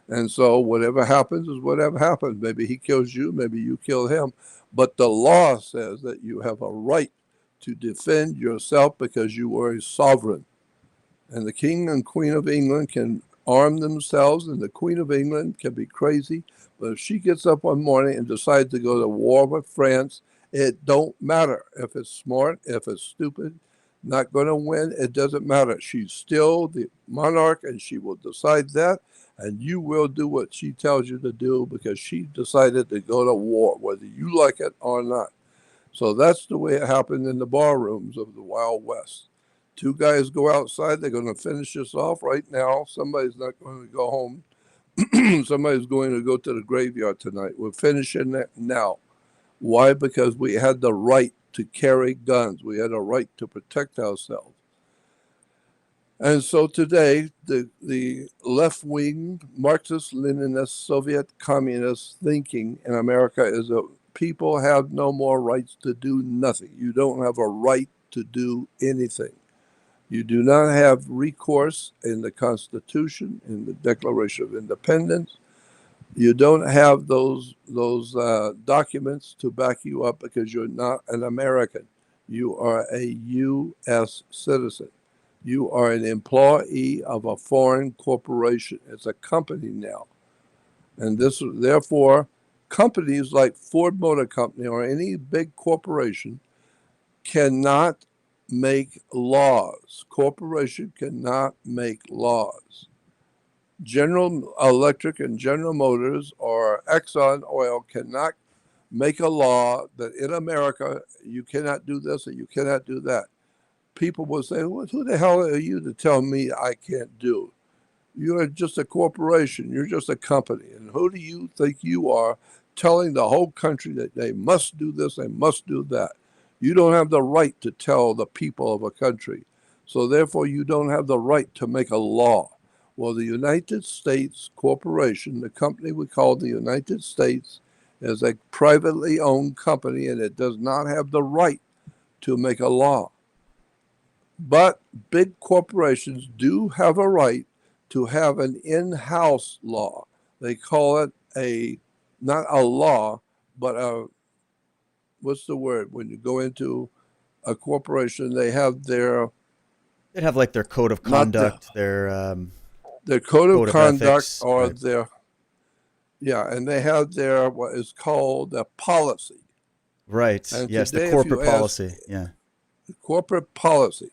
And so whatever happens is whatever happens. Maybe he kills you, maybe you kill him. But the law says that you have a right to defend yourself because you are a sovereign. And the King and Queen of England can arm themselves, and the Queen of England can be crazy. But if she gets up one morning and decides to go to war with France, it don't matter if it's smart, if it's stupid, not going to win. It doesn't matter. She's still the monarch, and she will decide that. And you will do what she tells you to do because she decided to go to war, whether you like it or not. So that's the way it happened in the bar rooms of the Wild West. Two guys go outside, they're going to finish this off right now. Somebody's not going to go home. Somebody's going to go to the graveyard tonight. We're finishing it now. Why? Because we had the right to carry guns. We had a right to protect ourselves. And so today, the left-wing Marxist-Leninist Soviet communist thinking in America is that people have no more rights to do nothing. You don't have a right to do anything. You do not have recourse in the Constitution, in the Declaration of Independence. You don't have those documents to back you up because you're not an American. You are a U.S. citizen. You are an employee of a foreign corporation. It's a company now. And this, therefore, companies like Ford Motor Company or any big corporation cannot make laws. Corporation cannot make laws. General Electric and General Motors or Exxon Oil cannot make a law that in America you cannot do this or you cannot do that. People will say, well, who the hell are you to tell me I can't do? You're just a corporation. You're just a company. And who do you think you are telling the whole country that they must do this, they must do that? You don't have the right to tell the people of a country. So therefore, you don't have the right to make a law. Well, the United States Corporation, the company we call the United States, is a privately owned company and it does not have the right to make a law. But big corporations do have a right to have an in-house law. They call it not a law, but what's the word? When you go into a corporation, they have They'd have like their code of conduct, their code of conduct, ethics, or right. and they have their what is called a policy. Right. And Yes, the today, if you corporate ask policy. Yeah. corporate policy,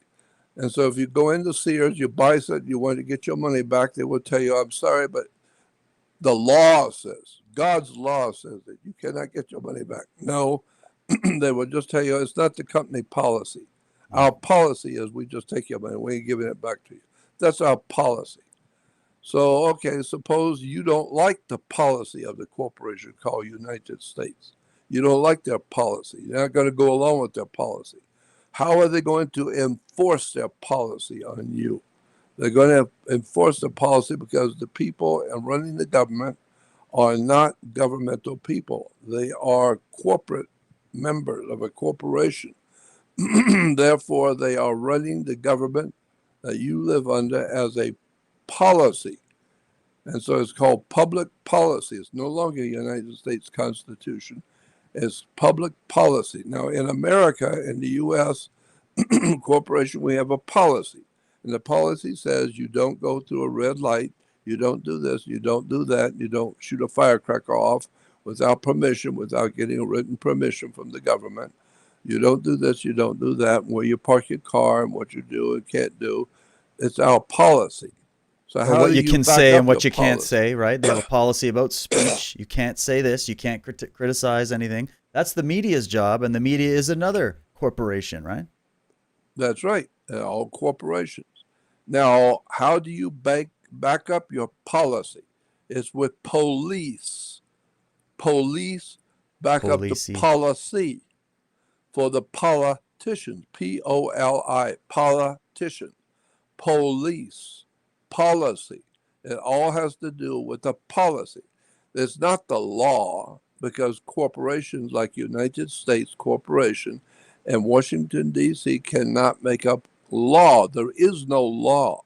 and so if you go into Sears, you buy something, you want to get your money back, they will tell you, I'm sorry, but the law says, God's law says that you cannot get your money back. No, they will just tell you it's not the company policy. Our policy is we just take your money, we ain't giving it back to you. That's our policy. So, okay, suppose you don't like the policy of the corporation called United States. You don't like their policy. You're not going to go along with their policy. How are they going to enforce their policy on you? They're going to enforce the policy because the people running the government are not governmental people. They are corporate members of a corporation. Therefore, they are running the government that you live under as a policy. And so it's called public policy. It's no longer a United States Constitution. It's public policy. Now, in America, in the U.S. corporation, we have a policy. And the policy says you don't go through a red light, you don't do this, you don't do that, you don't shoot a firecracker off without permission, without getting a written permission from the government. You don't do this, you don't do that, where you park your car and what you do and can't do. It's our policy. So Or how what do you you can back say and up your what you can't policy? say, right? They have a policy about speech. You can't say this. You can't criticize anything. That's the media's job, and the media is another corporation, right? That's right. They're all corporations. Now, how do you back up your policy? It's with police. Police back up the Policy. policy for the politicians. P-O-L-I, politician. Police, policy. It all has to do with the policy. It's not the law because corporations like United States Corporation and Washington, D.C. cannot make up law. There is no law.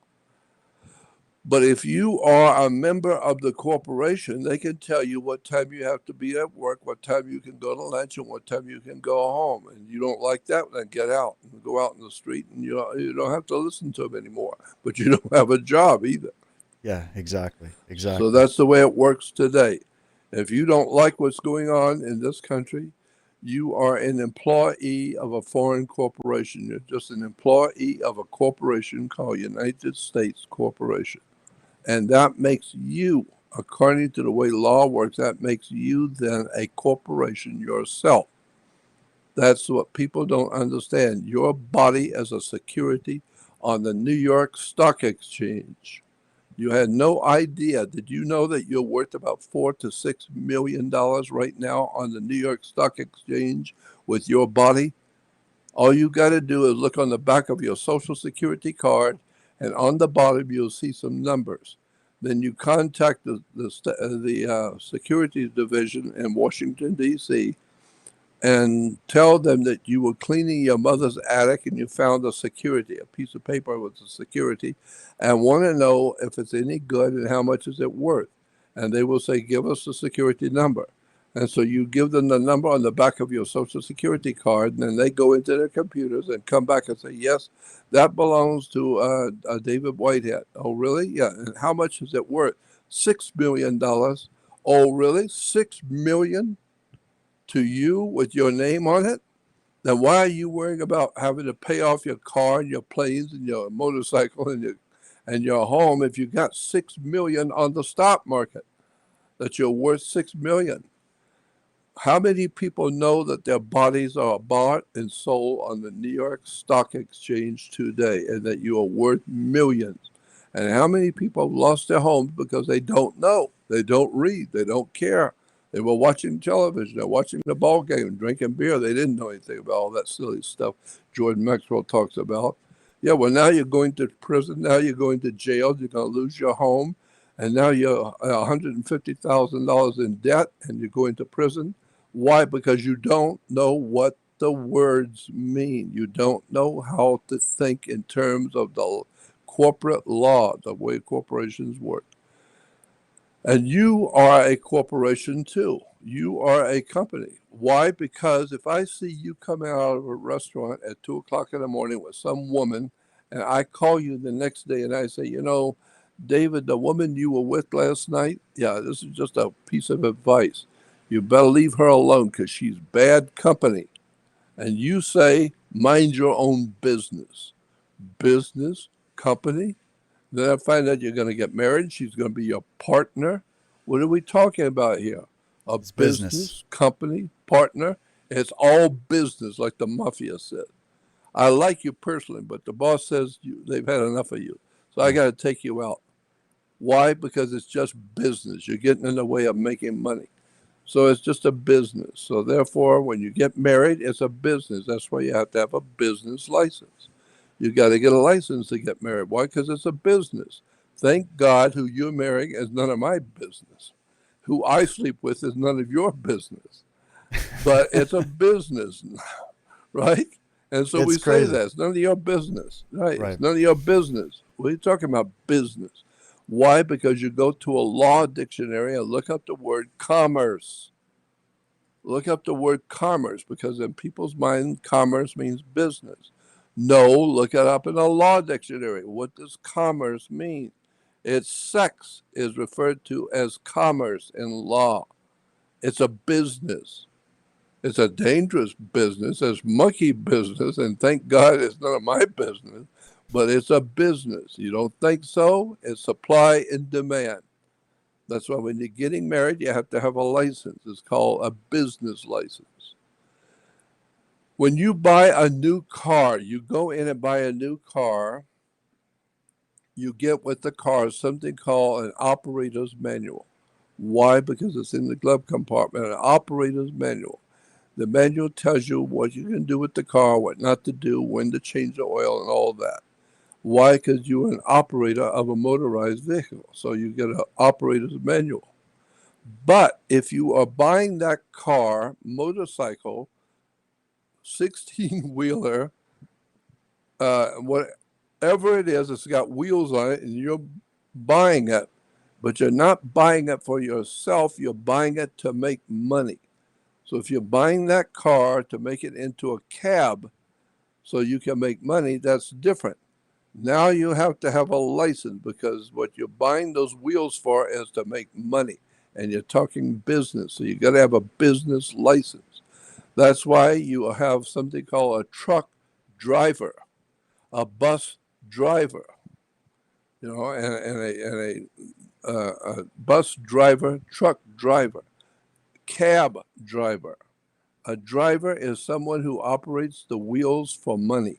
But if you are a member of the corporation, they can tell you what time you have to be at work, what time you can go to lunch, and what time you can go home. And you don't like that, then get out and go out in the street, and you don't have to listen to them anymore. But you don't have a job either. Yeah, exactly. So Exactly. that's the way it works today. If you don't like what's going on in this country, you are an employee of a foreign corporation. You're just an employee of a corporation called United States Corporation. And that makes you, according to the way law works, that makes you then a corporation yourself. That's what people don't understand. Your body as a security on the New York Stock Exchange. You had no idea. Did you know that you're worth about $4 to $6 million right now on the New York Stock Exchange with your body? All you got to do is look on the back of your Social Security card, and on the bottom you'll see some numbers. Then you contact the Securities Division in Washington D.C. and tell them that you were cleaning your mother's attic and you found a piece of paper with a security, and want to know if it's any good and how much is it worth. And they will say, give us the security number. And so you give them the number on the back of your Social Security card, and then they go into their computers and come back and say, yes, that belongs to David Whitehead. Oh, really? Yeah. And how much is it worth? $6 million. Oh, really? $6 million to you with your name on it? Then why are you worrying about having to pay off your car and your planes and your motorcycle and your home if you got $6 million on the stock market, that you're worth $6 million? How many people know that their bodies are bought and sold on the New York Stock Exchange today and that you are worth millions? And how many people have lost their homes because they don't know? They don't read. They don't care. They were watching television. They're watching the ball game, drinking beer. They didn't know anything about all that silly stuff Jordan Maxwell talks about. Yeah, well, now you're going to prison. Now you're going to jail. You're going to lose your home. And now you're $150,000 in debt and you're going to prison. Why? Because you don't know what the words mean. You don't know how to think in terms of the corporate law, the way corporations work. And you are a corporation too. You are a company. Why? Because if I see you coming out of a restaurant at 2 o'clock in the morning with some woman, and I call you the next day and I say, David, the woman you were with last night, yeah, this is just a piece of advice. You better leave her alone because she's bad company. And you say, mind your own business. Business, company. Then I find out you're going to get married. She's going to be your partner. What are we talking about here? A It's business. business, company, partner. It's all business, like the mafia said. I like you personally, but the boss says they've had enough of you. So I Yeah. got to take you out. Why? Because it's just business. You're getting in the way of making money. So it's just a business. So therefore, when you get married, it's a business. That's why you have to have a business license. You got to get a license to get married. Why? Because it's a business. Thank God who you're marrying is none of my business. Who I sleep with is none of your business. But it's a business, right? And so It's we say crazy. that it's none of your business, right? It's Right. none of your business. What are you talking about, business? Why? Because you go to a law dictionary and look up the word commerce. Look up the word commerce because in people's mind, commerce means business. No, look it up in a law dictionary. What does commerce mean? It's sex is referred to as commerce in law. It's a business. It's a dangerous business. It's monkey business, and thank God it's none of my business. But it's a business. You don't think so? It's supply and demand. That's why when you're getting married, you have to have a license. It's called a business license. When you buy a new car, you go in and buy a new car, you get with the car something called an operator's manual. Why? Because it's in the glove compartment, an operator's manual. The manual tells you what you can do with the car, what not to do, when to change the oil, and all that. Why? Because you're an operator of a motorized vehicle. So you get an operator's manual. But if you are buying that car, motorcycle, 16 wheeler, whatever it is, it's got wheels on it, and you're buying it, but you're not buying it for yourself, you're buying it to make money. So if you're buying that car to make it into a cab so you can make money, that's different. Now you have to have a license because what you're buying those wheels for is to make money. And you're talking business. So you got to have a business license. That's why you have something called a truck driver, a bus driver, and a bus driver, truck driver, cab driver. A driver is someone who operates the wheels for money.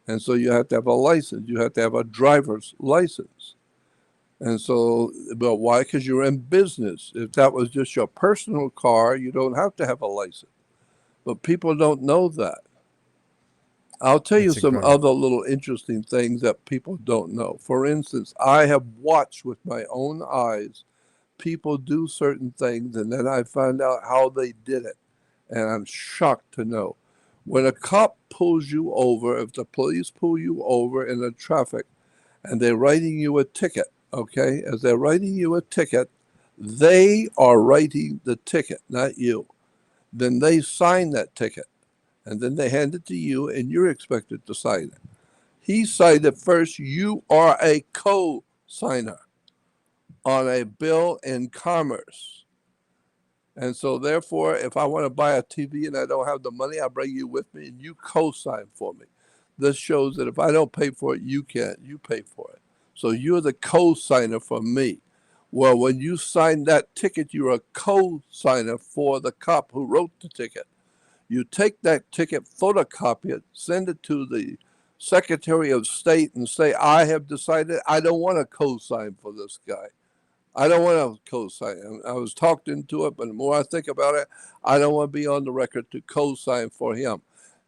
And so you have to have a license. You have to have a driver's license. And so, but why? Because you're in business. If that was just your personal car, you don't have to have a license. But people don't know that. I'll tell you It's some incredible. other little interesting things that people don't know. For instance, I have watched with my own eyes people do certain things, and then I find out how they did it. And I'm shocked to know. When a cop pulls you over, if the police pull you over in the traffic and they're writing you a ticket, okay, as they're writing you a ticket, they are writing the ticket, not you. Then they sign that ticket and then they hand it to you and you're expected to sign it. He signed it first. You are a co signer on a bill in commerce. And so, therefore, if I want to buy a TV and I don't have the money, I bring you with me and you co sign for me. This shows that if I don't pay for it, you can't. You pay for it. So you're the co signer for me. Well, when you sign that ticket, you're a co signer for the cop who wrote the ticket. You take that ticket, photocopy it, send it to the Secretary of State and say, I have decided I don't want to co sign for this guy. I don't want to co-sign. I was talked into it, but the more I think about it, I don't want to be on the record to co-sign for him.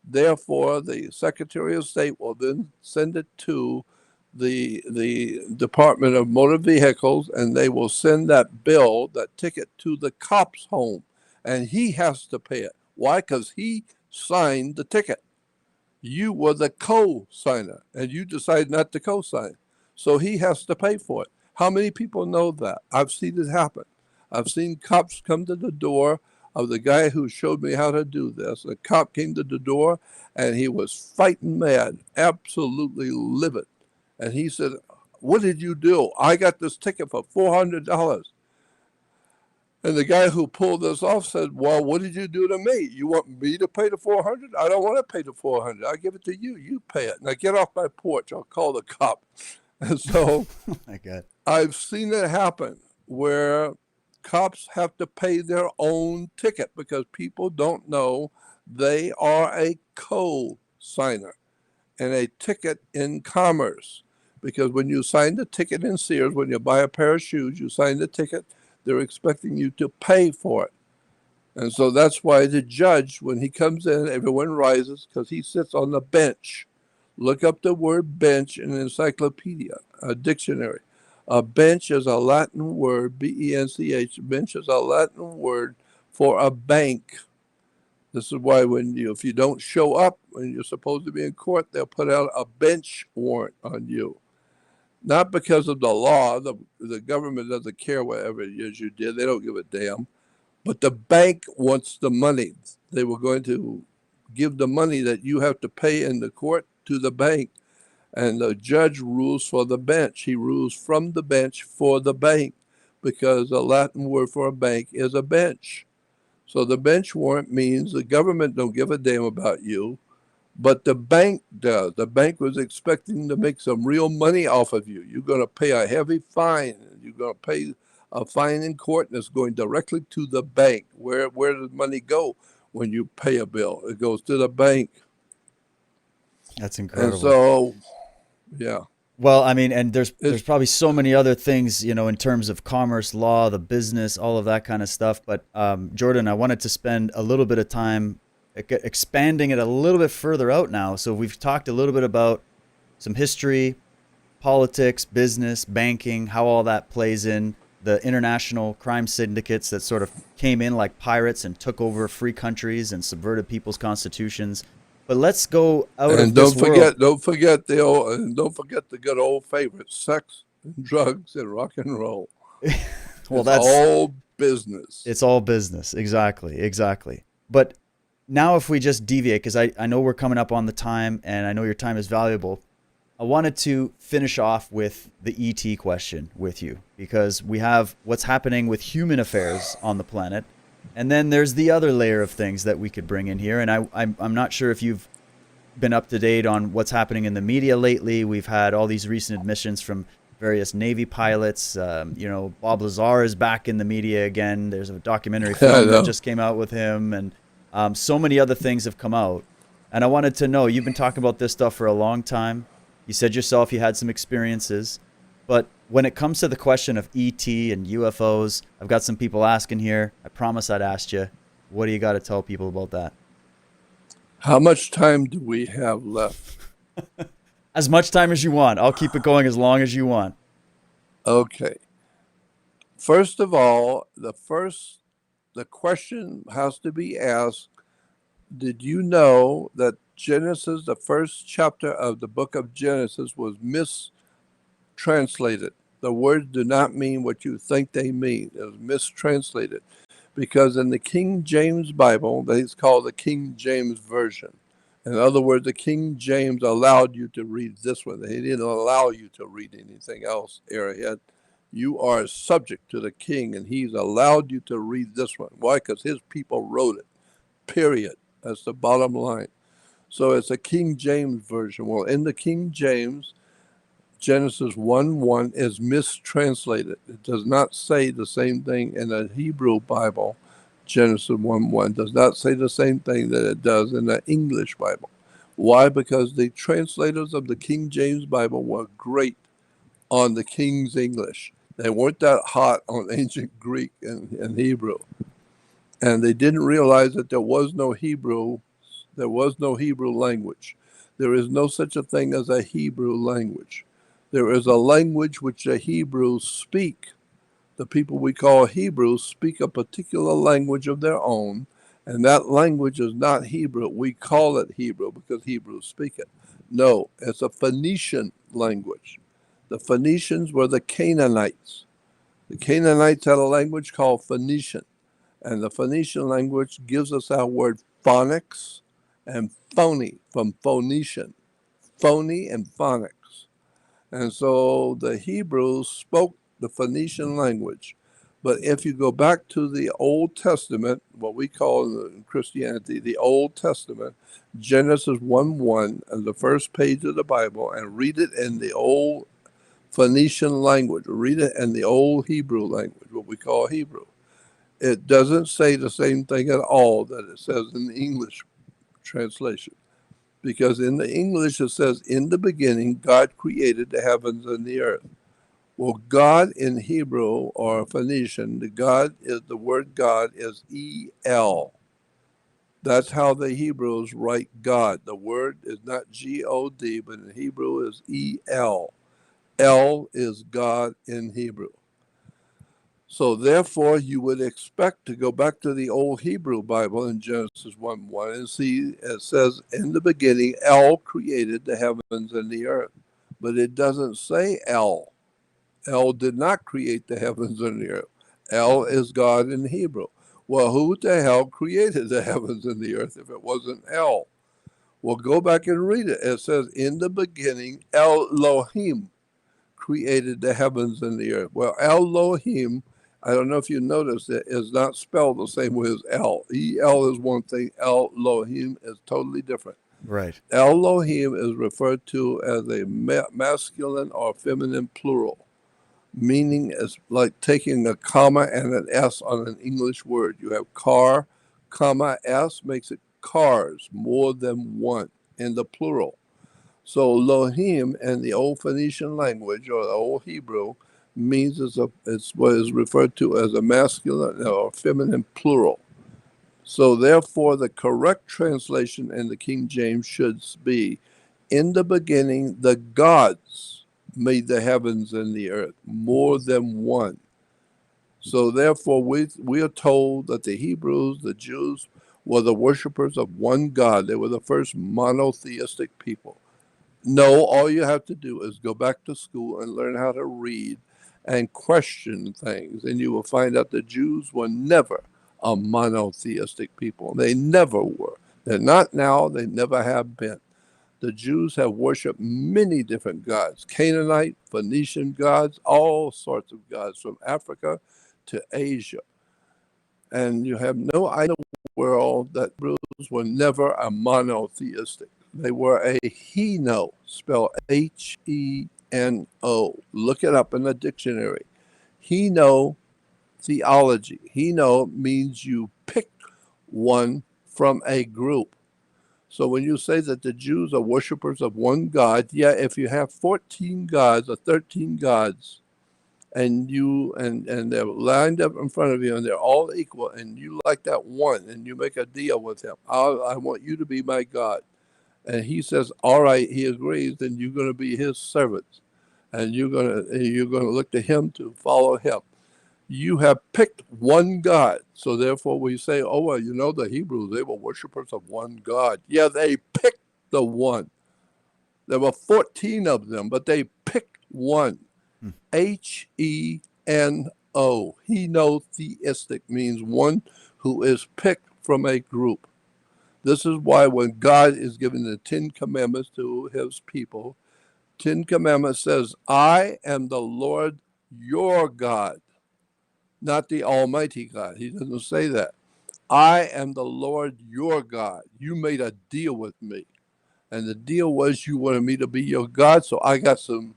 Therefore, the Secretary of State will then send it to the Department of Motor Vehicles, and they will send that bill, that ticket, to the cop's home, and he has to pay it. Why? Because he signed the ticket. You were the co-signer, and you decided not to co-sign, so he has to pay for it. How many people know that? I've seen it happen. I've seen cops come to the door of the guy who showed me how to do this. A cop came to the door and he was fighting mad, absolutely livid. And he said, what did you do? I got this ticket for $400. And the guy who pulled this off said, well, what did you do to me? You want me to pay the 400? I don't want to pay the 400. I give it to you. You pay it. Now get off my porch. I'll call the cop. And so Oh my God. I've seen it happen where cops have to pay their own ticket because people don't know they are a co-signer and a ticket in commerce. Because when you sign the ticket in Sears, when you buy a pair of shoes, you sign the ticket, they're expecting you to pay for it. And so that's why the judge, when he comes in, everyone rises because he sits on the bench. Look up the word bench in an encyclopedia, a dictionary. A bench is a Latin word, B-E-N-C-H. Bench is a Latin word for a bank. This is why if you don't show up when you're supposed to be in court, they'll put out a bench warrant on you. Not because of the law. The government doesn't care whatever it is you did. They don't give a damn. But the bank wants the money. They were going to give the money that you have to pay in the court to the bank. And the judge rules for the bench. He rules from the bench for the bank because the Latin word for a bank is a bench. So the bench warrant means the government don't give a damn about you, but the bank does. The bank was expecting to make some real money off of you. You're going to pay a heavy fine. You're going to pay a fine in court, and it's going directly to the bank. Where does money go when you pay a bill? It goes to the bank. That's And incredible. so, yeah. Well, I mean, and there's It's probably so many other things, in terms of commerce law, the business, all of that kind of stuff. But Jordan, I wanted to spend a little bit of time expanding it a little bit further out now. So we've talked a little bit about some history, politics, business, banking, how all that plays in, the international crime syndicates that sort of came in like pirates and took over free countries and subverted people's constitutions. But let's go out of And this world. don't forget the good old favorite, sex and drugs and rock and roll. Well, It's that's all business. it's all business. Exactly, exactly. But now if we just deviate, because I know we're coming up on the time and I know your time is valuable, I wanted to finish off with the ET question with you because we have what's happening with human affairs on the planet. And then there's the other layer of things that we could bring in here. And I'm not sure if you've been up to date on what's happening in the media lately. We've had all these recent admissions from various Navy pilots. Bob Lazar is back in the media again. There's a documentary I film that know. just came out with him. And So many other things have come out. And I wanted to know, you've been talking about this stuff for a long time. You said yourself you had some experiences. But when it comes to the question of ET and UFOs, I've got some people asking here. I promise I'd ask you, what do you got to tell people about that? How much time do we have left? As much time as you want. I'll keep it going as long as you want. Okay. First of all, the question has to be asked, did you know that Genesis, the first chapter of the book of Genesis, was mistranslated? The words do not mean what you think they mean. It was mistranslated because in the King James Bible, that is called the King James Version. In other words, the King James allowed you to read this one. He didn't allow you to read anything else, Airhead. You are subject to the king, and he's allowed you to read this one. Why? Because his people wrote it, period. That's the bottom line. So it's a King James Version. Well, in the King James, Genesis 1:1 is mistranslated. It does not say the same thing in the Hebrew Bible. Genesis 1:1 does not say the same thing that it does in the English Bible. Why? Because the translators of the King James Bible were great on the King's English. They weren't that hot on ancient Greek and Hebrew. And they didn't realize that there was no Hebrew language. There is no such a thing as a Hebrew language. There is a language which the Hebrews speak. The people we call Hebrews speak a particular language of their own, and that language is not Hebrew. We call it Hebrew because Hebrews speak it. No, it's a Phoenician language. The Phoenicians were the Canaanites. The Canaanites had a language called Phoenician, and the Phoenician language gives us our word phonics and phony from Phoenician, phony and phonics. And so the Hebrews spoke the Phoenician language. But if you go back to the Old Testament, what we call in Christianity the Old Testament, Genesis 1:1, and the first page of the Bible, and read it in the Old Phoenician language, read it in the Old Hebrew language, what we call Hebrew. It doesn't say the same thing at all that it says in the English translation. Because in the English it says, in the beginning, God created the heavens and the earth. Well, God in Hebrew or Phoenician, the word God is E-L. That's how the Hebrews write God. The word is not G-O-D, but in Hebrew is E-L. El is God in Hebrew. So therefore, you would expect to go back to the old Hebrew Bible in Genesis 1:1 and see it says, in the beginning, El created the heavens and the earth. But it doesn't say El. El did not create the heavens and the earth. El is God in Hebrew. Well, who the hell created the heavens and the earth if it wasn't El? Well, go back and read it. It says, in the beginning, Elohim created the heavens and the earth. Well, Elohim, I don't know if you noticed it, is not spelled the same way as El. E-L is one thing. Elohim is totally different. Right. Elohim is referred to as a masculine or feminine plural, meaning it's like taking a comma and an S on an English word. You have car, comma, S makes it cars, more than one in the plural. So Elohim in the old Phoenician language or the old Hebrew means it's what is referred to as a masculine or feminine plural. So therefore, the correct translation in the King James should be, in the beginning, the gods made the heavens and the earth, more than one. So therefore, we are told that the Hebrews, the Jews, were the worshipers of one God. They were the first monotheistic people. No, all you have to do is go back to school and learn how to read and question things, and you will find out the Jews were never a monotheistic people. They never were. They're not now, they never have been. The Jews have worshiped many different gods, Canaanite, Phoenician gods, all sorts of gods from Africa to Asia. And you have no idea in the world that Hebrews were never a monotheistic. They were a Heno, spelled H-E-N-O. Look it up in the dictionary. Heno theology. Heno means you pick one from a group. So when you say that the Jews are worshipers of one God, yeah, if you have 14 gods or 13 gods, and they're lined up in front of you and they're all equal, and you like that one, and you make a deal with him, I want you to be my God. And he says, all right, he agrees, then you're going to be his servants, and you're going to look to him to follow him. You have picked one God. So therefore we say, oh, well, the Hebrews, they were worshipers of one God. Yeah, they picked the one. There were 14 of them, but they picked one. Hmm. Heno. Henotheistic means one who is picked from a group. This is why when God is giving the 10 Commandments to his people, 10 Commandments says, I am the Lord your God, not the Almighty God. He doesn't say that. I am the Lord your God. You made a deal with me. And the deal was you wanted me to be your God, so I got some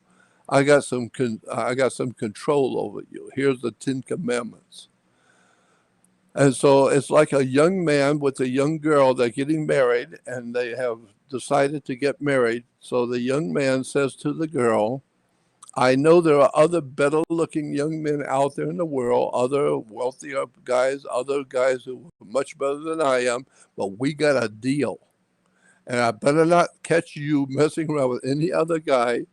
control over you. Here's the 10 Commandments. And so it's like a young man with a young girl. They're getting married, and they have decided to get married. So the young man says to the girl, I know there are other better looking young men out there in the world, other wealthier guys, other guys who are much better than I am, but we got a deal. And I better not catch you messing around with any other guy,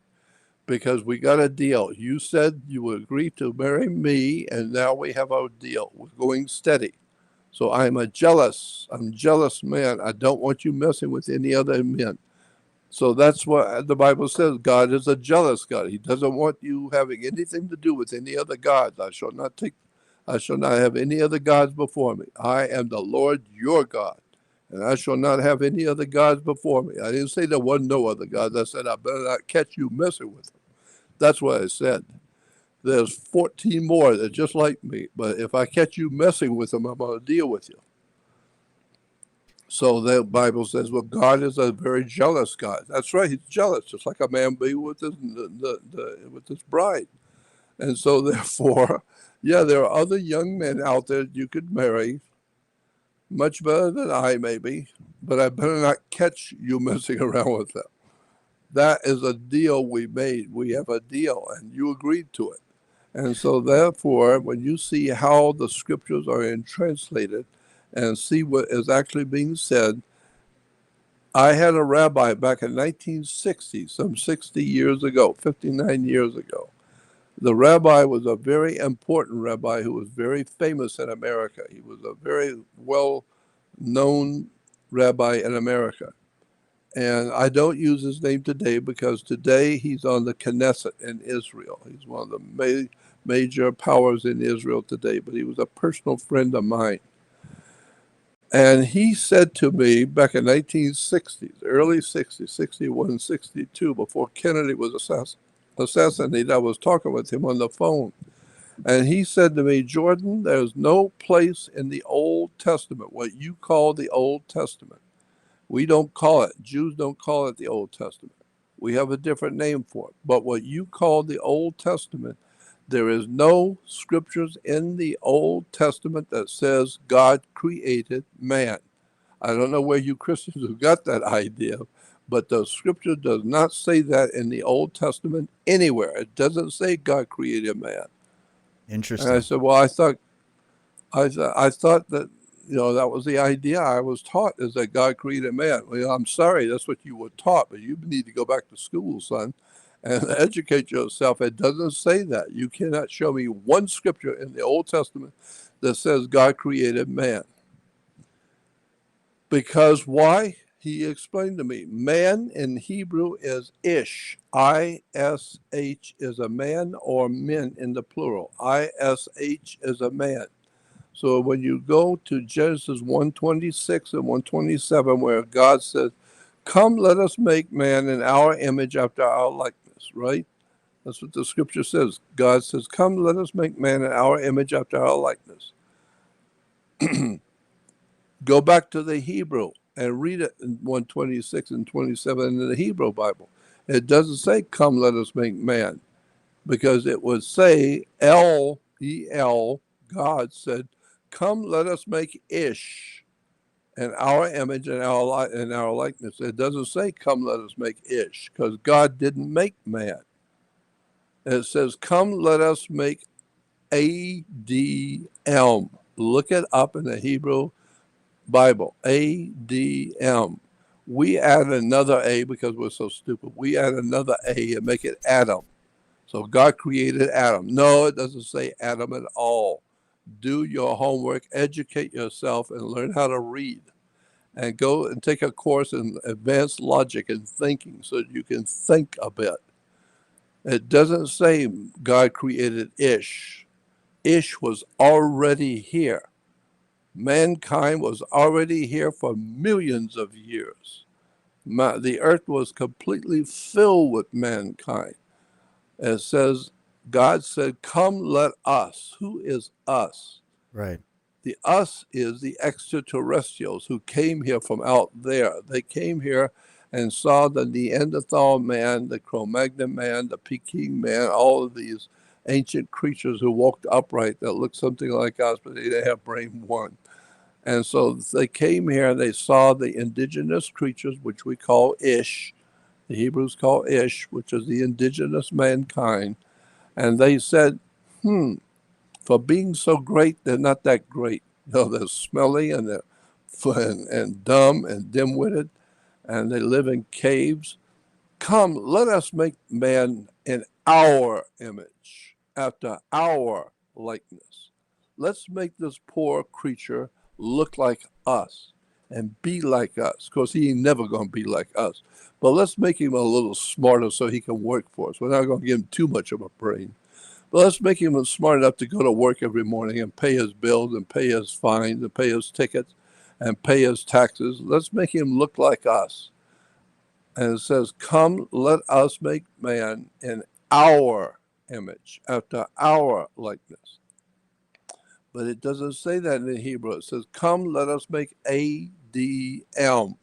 because we got a deal. You said you would agree to marry me, and now we have our deal. We're going steady. So I'm jealous man. I don't want you messing with any other men. So that's what the Bible says. God is a jealous God. He doesn't want you having anything to do with any other gods. I shall not have any other gods before me. I am the Lord your God, and I shall not have any other gods before me. I didn't say there wasn't no other gods. I said I better not catch you messing with them. That's what I said. There's 14 more that are just like me, but if I catch you messing with them, I'm going to deal with you. So the Bible says, well, God is a very jealous God. That's right, he's jealous, just like a man be with with his bride. And so therefore, yeah, there are other young men out there you could marry, much better than I maybe, but I better not catch you messing around with them. That is a deal we made. We have a deal, and you agreed to it. And so therefore, when you see how the scriptures are translated and see what is actually being said, I had a rabbi back in 1960, some 60 years ago, 59 years ago. The rabbi was a very important rabbi who was very famous in America. He was a very well known rabbi in America. And I don't use his name today because today he's on the Knesset in Israel. He's one of the major powers in Israel today, but he was a personal friend of mine. And he said to me back in 1960s, early 60s, 61, 62, before Kennedy was assassinated, I was talking with him on the phone. And he said to me, Jordan, there's no place in the Old Testament, what you call the Old Testament. We don't call it, Jews don't call it the Old Testament. We have a different name for it. But what you call the Old Testament, there is no scriptures in the Old Testament that says God created man. I don't know where you Christians have got that idea, but the scripture does not say that in the Old Testament anywhere. It doesn't say God created man. And I Interesting. said, well, I thought that that was the idea I was taught, is that God created man. Well, I'm sorry, that's what you were taught, but you need to go back to school, son, and educate yourself. It doesn't say that. You cannot show me one scripture in the Old Testament that says God created man. Because why? He explained to me, man in Hebrew is ish. I-S-H is a man, or men in the plural. I-S-H is a man. So when you go to Genesis 1:26 and 1:27, where God says, come, let us make man in our image after our likeness, right? That's what the scripture says. God says, come, let us make man in our image after our likeness. Go back to the Hebrew and read it in 1:26 and 27 in the Hebrew Bible. It doesn't say, come, let us make man, because it would say, El, E-L, God said, come, let us make Ish. in our image and our likeness. It doesn't say, "Come, let us make ish," because God didn't make man. It says, "Come, let us make ADM." Look it up in the Hebrew Bible. ADM. We add another A because we're so stupid. We add another A and make it Adam. So God created Adam. No, it doesn't say Adam at all. Do your homework, educate yourself, and learn how to read. And go and take a course in advanced logic and thinking so that you can think a bit. It doesn't say God created Ish. Ish was already here. Mankind was already here for millions of years. The earth was completely filled with mankind. It says, God said, "Come, let us." Who is us? Right. The us is the extraterrestrials who came here from out there. They came here and saw the Neanderthal man, the Cro-Magnon man, the Peking man, all of these ancient creatures who walked upright that looked something like us, but they didn't have brain one. And so they came here and they saw the indigenous creatures, which we call Ish. The Hebrews call Ish, which is the indigenous mankind. And they said, for being so great, they're not that great. No, they're smelly and they're and dumb and dim-witted, and they live in caves. Come, let us make man in our image, after our likeness. Let's make this poor creature look like us and be like us. Of course, he ain't never going to be like us. But let's make him a little smarter so he can work for us. We're not going to give him too much of a brain. But let's make him smart enough to go to work every morning and pay his bills and pay his fines and pay his tickets and pay his taxes. Let's make him look like us. And it says, "Come, let us make man in our image, after our likeness." But it doesn't say that in the Hebrew. It says, "Come, let us make ADM,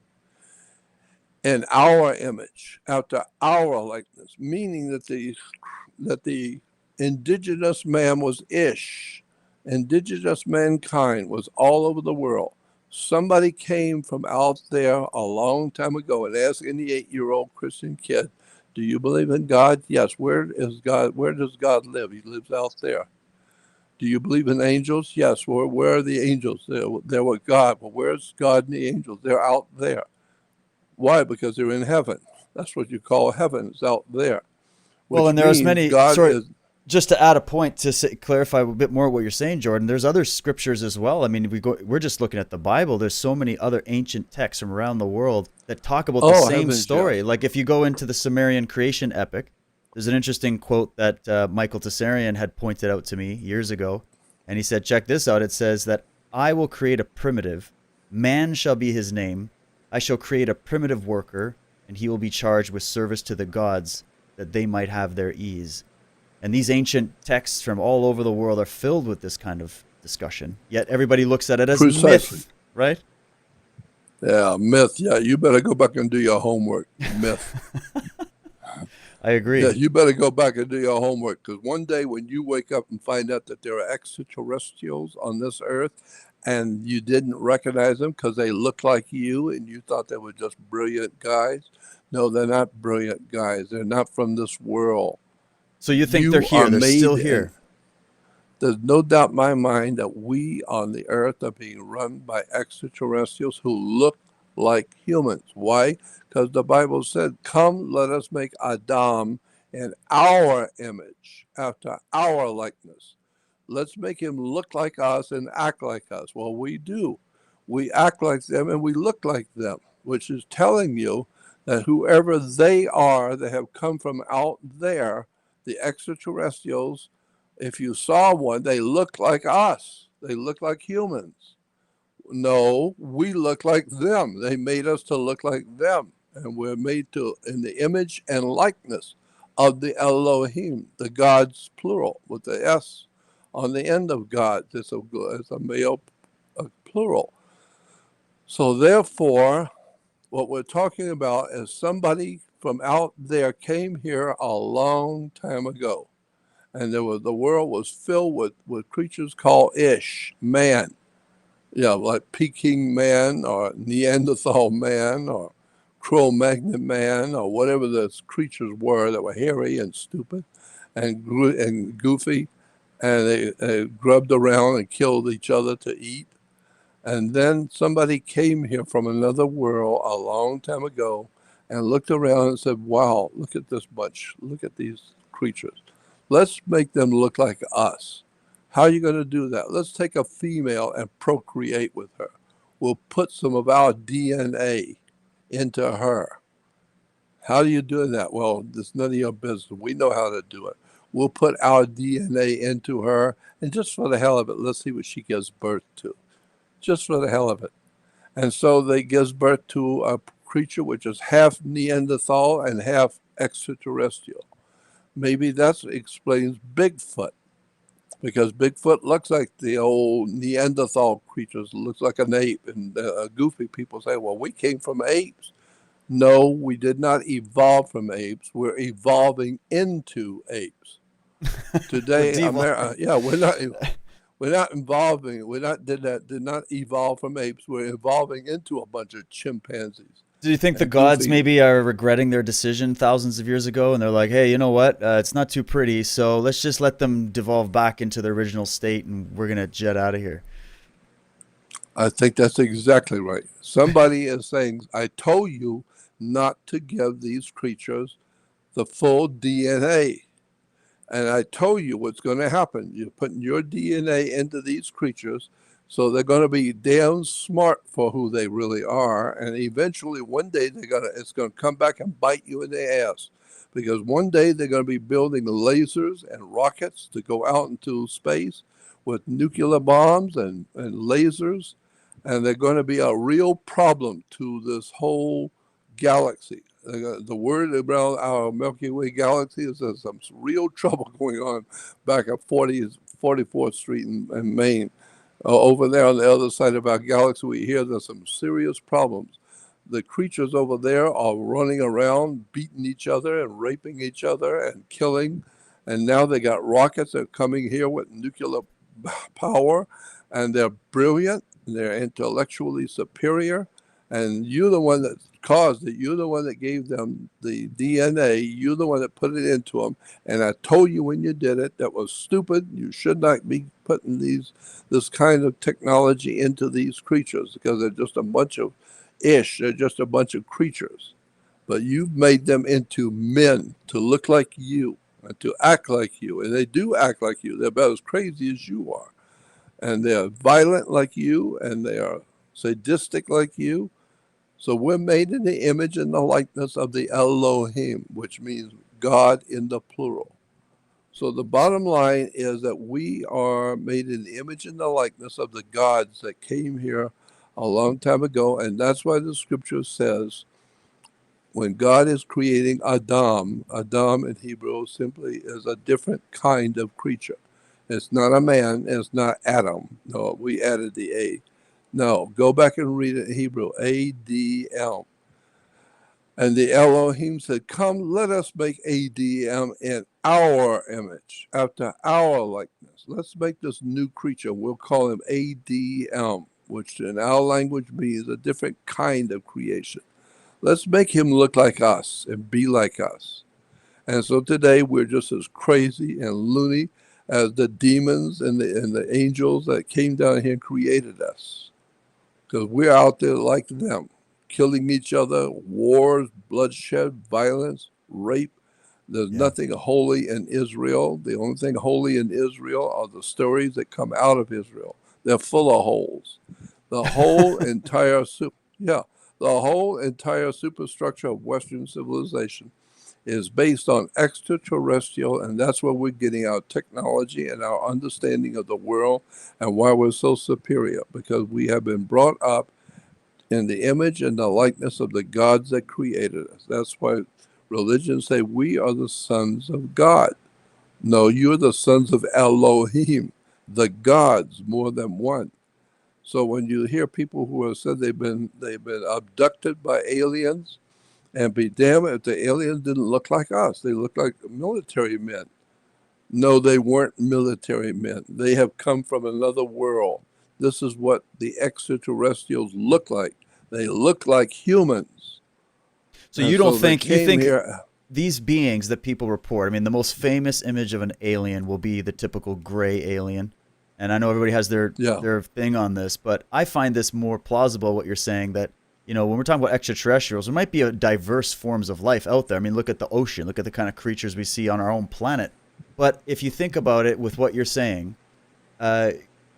in our image, after our likeness," meaning that the indigenous man was Ish. Indigenous mankind was all over the world. Somebody came from out there a long time ago and asked any 8-year-old Christian kid, "Do you believe in God?" "Yes." "Where is God? Where does God live?" "He lives out there." "Do you believe in angels?" "Yes." Where are the angels?" They're with God." "Well, where's God and the angels?" "They're out there." "Why?" "Because they're in heaven." That's what you call heaven. It's out there, Well, which and there's means many. God Sorry, is. just to add a point to clarify a bit more what you're saying, Jordan. There's other scriptures as well. I mean, we're just looking at the Bible. There's so many other ancient texts from around the world that talk about the Oh, same heavens, story. yes. Like if you go into the Sumerian creation epic, there's an interesting quote that Michael Tessarian had pointed out to me years ago, and he said, "Check this out." It says that I will create a primitive, man shall be his name. I shall create a primitive worker, and he will be charged with service to the gods, that they might have their ease. And these ancient texts from all over the world are filled with this kind of discussion. Yet everybody looks at it as Precisely. myth, right? Yeah, myth. Yeah, you better go back and do your homework. Myth. I Yeah, agree. you better go back and do your homework, because one day when you wake up and find out that there are extraterrestrials on this earth and you didn't recognize them because they look like you and you thought they were just brilliant guys. No, they're not brilliant guys. They're not from this world. So you think they're You are here? They're still made in. here. There's no doubt in my mind that we on the earth are being run by extraterrestrials who look like humans. Why? Because the Bible said, "Come, let us make Adam in our image, after our likeness." Let's make him look like us and act like us. Well, we do. We act like them and we look like them, which is telling you that whoever they are that have come from out there, the extraterrestrials, if you saw one, they look like us. They look like humans. No, we look like them. They made us to look like them. And we're made to in the image and likeness of the Elohim, the gods plural, with the S on the end of God. It's a male plural. So therefore, what we're talking about is somebody from out there came here a long time ago. And the world was filled with creatures called Ish, man. Yeah, like Peking man or Neanderthal man or Cro-Magnon man or whatever those creatures were that were hairy and stupid and goofy, and they grubbed around and killed each other to eat. And then somebody came here from another world a long time ago and looked around and said, wow, look at this bunch. Look at these creatures. Let's make them look like us. How are you going to do that? Let's take a female and procreate with her. We'll put some of our DNA into her. How do you do that? Well, it's none of your business. We know how to do it. We'll put our DNA into her, and just for the hell of it, let's see what she gives birth to. Just for the hell of it. And so they gives birth to a creature which is half Neanderthal and half extraterrestrial. Maybe that explains Bigfoot, because Bigfoot looks like the old Neanderthal creatures, looks like an ape. And goofy people say, well, we came from apes. No, we did not evolve from apes. We're evolving into apes. We're Today, devolving. America, yeah, we're not evolving. We're not did not evolve from apes. We're evolving into a bunch of chimpanzees Do you think the and gods goofy. maybe are regretting their decision thousands of years ago, and they're like, "Hey, you know what? It's not too pretty, so let's just let them devolve back into their original state, and we're gonna jet out of here." I think that's exactly right. Somebody is saying, I told you not to give these creatures the full DNA. And I told you what's going to happen. You're putting your DNA into these creatures, so they're going to be damn smart for who they really are. And eventually, one day, it's going to come back and bite you in the ass. Because one day they're going to be building lasers and rockets to go out into space with nuclear bombs and lasers. And they're going to be a real problem to this whole galaxy. The word around our Milky Way galaxy is there's some real trouble going on back at 44th Street in Maine. Over there on the other side of our galaxy, we hear there's some serious problems. The creatures over there are running around, beating each other and raping each other and killing. And now they got rockets that are coming here with nuclear power, and they're brilliant, and they're intellectually superior. And you're the one that caused it. You're the one that gave them the DNA. You're the one that put it into them. And I told you when you did it that was stupid. You should not be putting this kind of technology into these creatures, because they're just a bunch of ish. They're just a bunch of creatures. But you've made them into men to look like you and to act like you. And they do act like you. They're about as crazy as you are. And they're violent like you, and they are sadistic like you. So we're made in the image and the likeness of the Elohim, which means God in the plural. So the bottom line is that we are made in the image and the likeness of the gods that came here a long time ago. And that's why the scripture says when God is creating Adam in Hebrew simply is a different kind of creature. It's not a man, it's not Adam. No, we added the A. No, go back and read it in Hebrew, ADM. And the Elohim said, come, let us make ADM in our image, after our likeness. Let's make this new creature. We'll call him ADM, which in our language means a different kind of creation. Let's make him look like us and be like us. And so today we're just as crazy and loony as the demons and the angels that came down here and created us. Because we're out there like them, killing each other, wars, bloodshed, violence, rape. There's Yeah, nothing holy in Israel. The only thing holy in Israel are the stories that come out of Israel. They're full of holes. The whole entire yeah, the whole entire superstructure of Western civilization is based on extraterrestrial, and that's where we're getting our technology and our understanding of the world and why we're so superior, because we have been brought up in the image and the likeness of the gods that created us. That's why religions say we are the sons of God. No, you're the sons of Elohim, the gods, more than one. So when you hear people who have said they've been abducted by aliens, and be damned if the aliens didn't look like us. They looked like military men. No, they weren't military men. They have come from another world. This is what the extraterrestrials look like. They look like humans. So And you don't so they think you came think here. these beings that people report, I mean, the most famous image of an alien will be the typical gray alien. And I know everybody has Yeah, their thing on this, but I find this more plausible what you're saying that, when we're talking about extraterrestrials, there might be a diverse forms of life out there. I mean, look at the ocean, look at the kind of creatures we see on our own planet. But if you think about it with what you're saying, uh,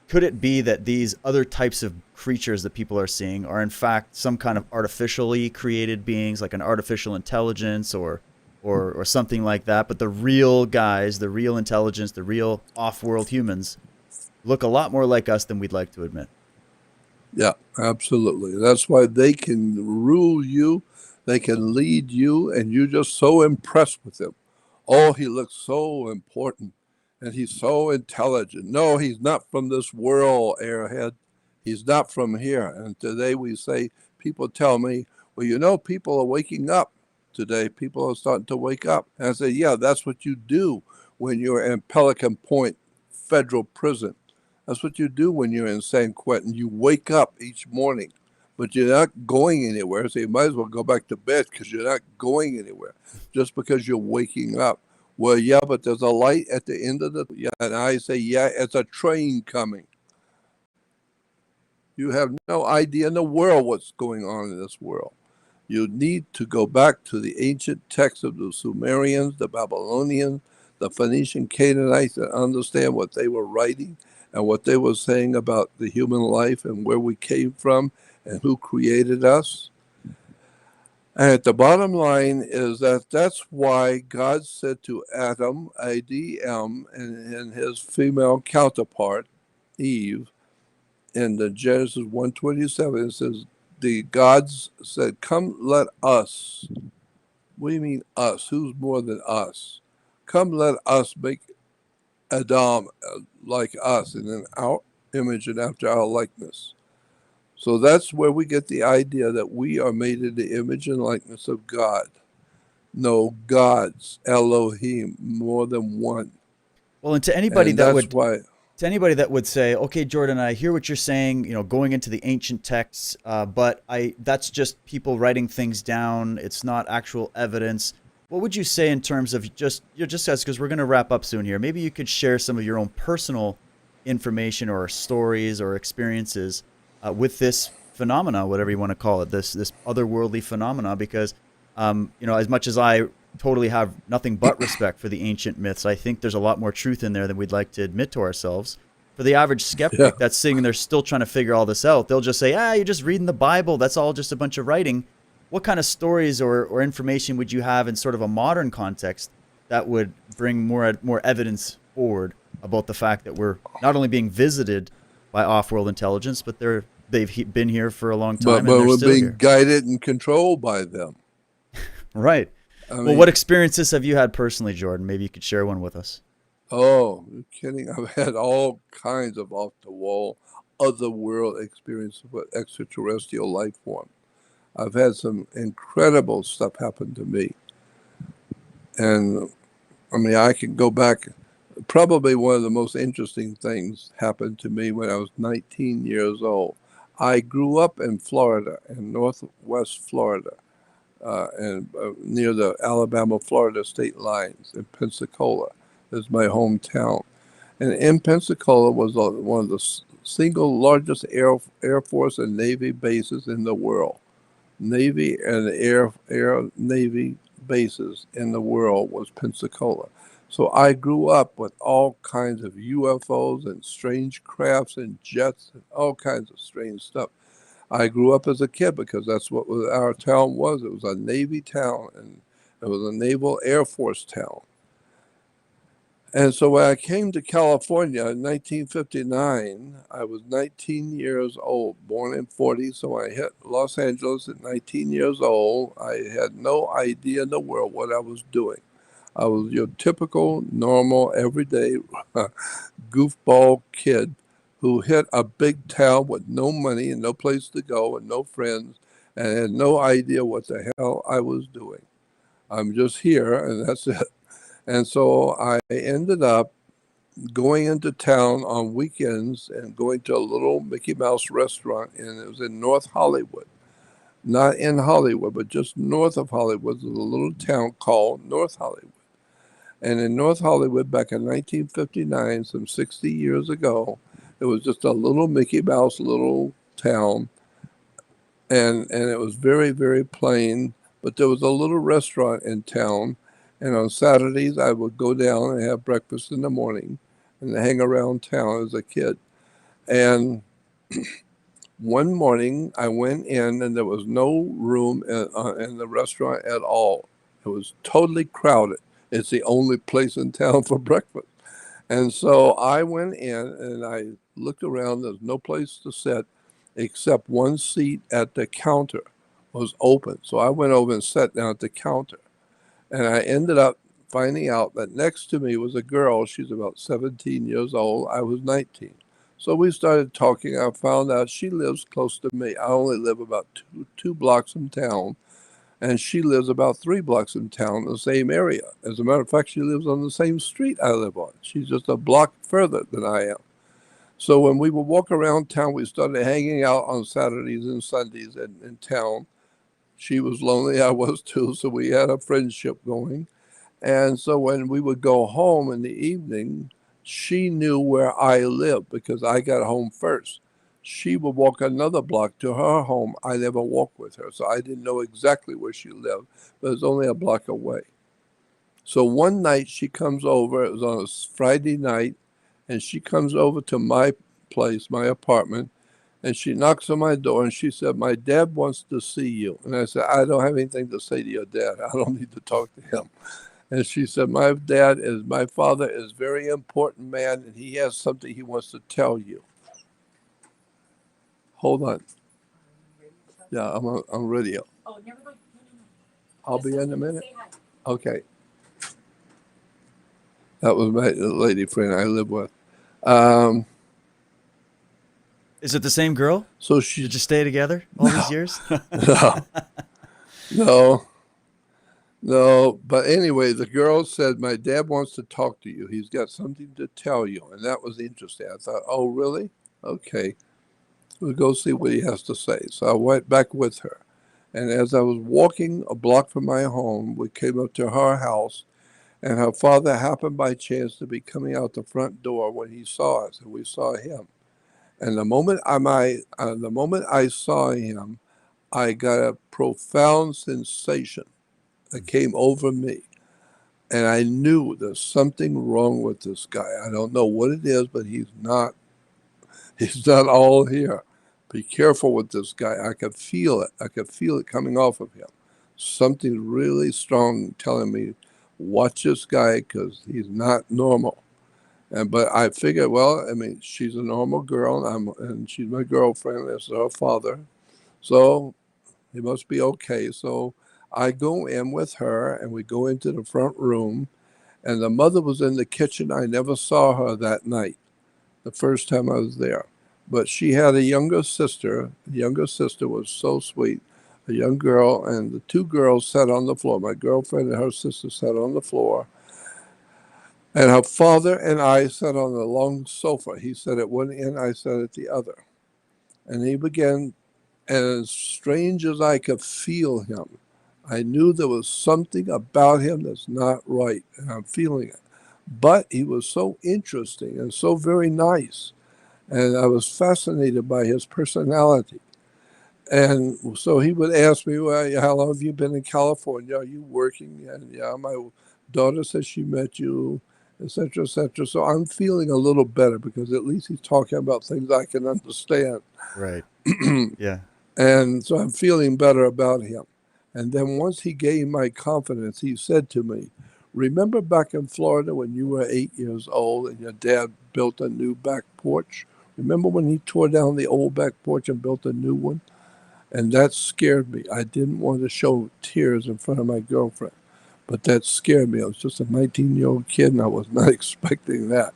could it be that these other types of creatures that people are seeing are in fact some kind of artificially created beings, like an artificial intelligence or something like that? But the real guys, the real intelligence, the real off-world humans look a lot more like us than we'd like to admit. yeah, absolutely. That's why they can rule you, they can lead you, and you're just so impressed with them. Oh, he looks so important and he's so intelligent. No, he's not from this world, airhead. He's not from here. And today we say, people tell me, well, people are waking up today. People are starting to wake up. And I say, yeah, that's what you do when you're in Pelican Point Federal Prison. That's what you do when you're in San Quentin. You wake up each morning, but you're not going anywhere. So you might as well go back to bed because you're not going anywhere just because you're waking up. Well, yeah, but there's a light at the end of the, yeah, and I say, yeah, it's a train coming. You have no idea in the world what's going on in this world. You need to go back to the ancient texts of the Sumerians, the Babylonians, the Phoenician Canaanites, and understand what they were writing and what they were saying about the human life and where we came from and who created us. And the bottom line is that that's why God said to Adam, ADM, and his female counterpart, Eve, in the Genesis 1:27, it says, the gods said, come, let us. What do you mean us? Who's more than us? Come, let us make Adam like us, and in our image and after our likeness. So that's where we get the idea that we are made in the image and likeness of God. No gods, Elohim, more than one. Well, and And that's why, to anybody that would say, "Okay, Jordan, I hear what you're saying. Going into the ancient texts, but that's just people writing things down. It's not actual evidence." What would you say in terms of just as because we're going to wrap up soon here? Maybe you could share some of your own personal information or stories or experiences with this phenomena, whatever you want to call it, this otherworldly phenomena. Because as much as I totally have nothing but respect for the ancient myths, I think there's a lot more truth in there than we'd like to admit to ourselves. For the average yeah. skeptic that's sitting there still trying to figure all this out, they'll just say, you're just reading the Bible. That's all just a bunch of writing. What kind of stories or information would you have in sort of a modern context that would bring more evidence forward about the fact that we're not only being visited by off-world intelligence, but they've been here for a long time and But they're we're still being here? guided and controlled by them. Right. I Well, what mean, experiences have you had personally, Jordan? Maybe you could share one with us. oh, you're kidding. I've had all kinds of off the wall, other world experiences with extraterrestrial life form. I've had some incredible stuff happen to me. And I mean, I can go back. Probably one of the most interesting things happened to me when I was 19 years old. I grew up in Florida, in northwest Florida, and near the Alabama-Florida state lines in Pensacola. Is my hometown. And in Pensacola was one of the single largest Air Force and Navy bases in the world. Navy and Navy bases in the world was Pensacola. So I grew up with all kinds of UFOs and strange crafts and jets and all kinds of strange stuff. I grew up as a kid because that's what our town was. It was a Navy town and it was a Naval Air Force town. And so when I came to California in 1959, I was 19 years old, born in 40. So I hit Los Angeles at 19 years old. I had no idea in the world what I was doing. I was your typical, normal, everyday goofball kid who hit a big town with no money and no place to go and no friends and had no idea what the hell I was doing. I'm just here and that's it. And so I ended up going into town on weekends and going to a little Mickey Mouse restaurant, and it was in North Hollywood. Not in Hollywood, but just north of Hollywood. There's a little town called North Hollywood. And in North Hollywood, back in 1959, some 60 years ago, it was just a little Mickey Mouse little town, and it was very, very plain. But there was a little restaurant in town, and on Saturdays I would go down and have breakfast in the morning, and hang around town as a kid. And one morning I went in, and there was no room in the restaurant at all. It was totally crowded. It's the only place in town for breakfast. And so I went in and I looked around. There's no place to sit except one seat at the counter was open. So I went over and sat down at the counter. And I ended up finding out that next to me was a girl. She's about 17 years old. I was 19. So we started talking. I found out she lives close to me. I only live about two blocks from town, and she lives about 3 blocks in town, in the same area. As a matter of fact, she lives on the same street I live on. She's just a block further than I am. So when we would walk around town, we started hanging out on Saturdays and Sundays in town. She was lonely, I was too, so we had a friendship going. And so when we would go home in the evening, she knew where I lived because I got home first. She would walk another block to her home. I never walked with her, so I didn't know exactly where she lived, but it was only a block away. So one night she comes over, it was on a Friday night, and she comes over to my place, my apartment, and she knocks on my door and she said, "My dad wants to see you." And I said, "I don't have anything to say to your dad. I don't need to talk to him." And she said, my father is a very important man, and he has something he wants to tell you." Hold on. Yeah, I'm ready. I'll be in a minute. Okay. That was my lady friend I live with. Um, Is it the same girl? so she, Did you stay together all these years? no, no, no. But anyway, the girl said, "My dad wants to talk to you. He's got something to tell you." And that was interesting. I thought, "Oh, really? Okay. We'll go see what he has to say." So I went back with her. And as I was walking a block from my home, we came up to her house, and her father happened by chance to be coming out the front door when he saw us, and we saw him. And the moment I saw him, I got a profound sensation that came over me. And I knew there's something wrong with this guy. I don't know what it is, but he's not all here. Be careful with this guy. I could feel it. I could feel it coming off of him. Something really strong telling me, watch this guy because he's not normal. But I figured, well, I mean, she's a normal girl, and she's my girlfriend. That's her father, so he must be okay. So I go in with her, and we go into the front room, and the mother was in the kitchen. I never saw her that night, the first time I was there. But she had a younger sister. The younger sister was so sweet, a young girl, and the two girls sat on the floor. My girlfriend and her sister sat on the floor, and her father and I sat on a long sofa. He sat at one end, I sat at the other. And he began, and as strange as I could feel him, I knew there was something about him that's not right, and I'm feeling it. But he was so interesting and so very nice, and I was fascinated by his personality. And so he would ask me, "Well, how long have you been in California? Are you working?" And yeah, my daughter says she met you, etc., etc. So I'm feeling a little better because at least he's talking about things I can understand. Right. Yeah. And so I'm feeling better about him. And then once he gained my confidence, he said to me, "Remember back in Florida when you were 8 years old and your dad built a new back porch? Remember when he tore down the old back porch and built a new one?" And that scared me. I didn't want to show tears in front of my girlfriend, but that scared me. I was just a 19-year-old kid, and I was not expecting that